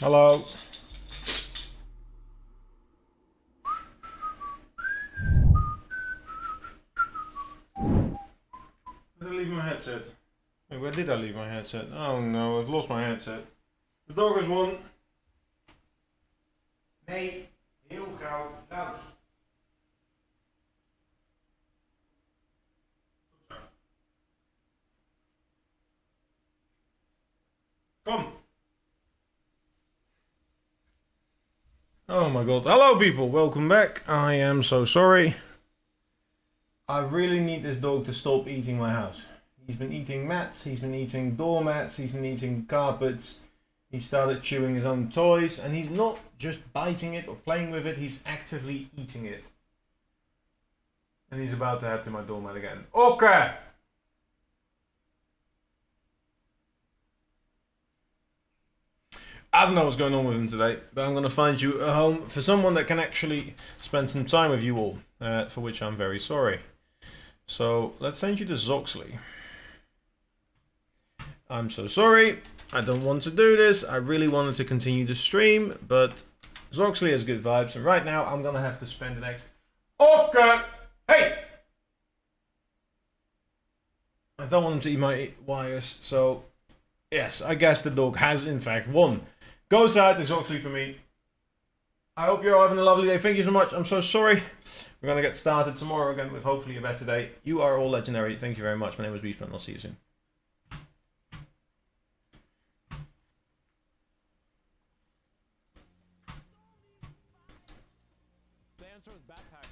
Hello. Did I leave my headset? Wait, where did I leave my headset? Oh no, I've lost my headset. De dog has won. Nee, heel gauw. Laat. Kom. Oh my god. Hello people, welcome back. I am so sorry. I really need this dog to stop eating my house. He's been eating mats, he's been eating doormats, he's been eating carpets. He started chewing his own toys, and he's not just biting it or playing with it, he's actively eating it. And he's about to head to my doormat again. Okay! I don't know what's going on with him today, but I'm going to find you a home for someone that can actually spend some time with you all, for which I'm very sorry. So let's send you to Zoxley. I'm so sorry. I don't want to do this. I really wanted to continue the stream, but Zoxley has good vibes, and right now I'm going to have to spend the next... Okay! Hey! I don't want him to eat my wires, so... Yes, I guess the dog has in fact won. Goes out to Zoxley for me. I hope you're having a lovely day. Thank you so much. I'm so sorry. We're going to get started tomorrow again with hopefully a better day. You are all legendary. Thank you very much. My name is Beastman, and I'll see you soon. The answer was backpack.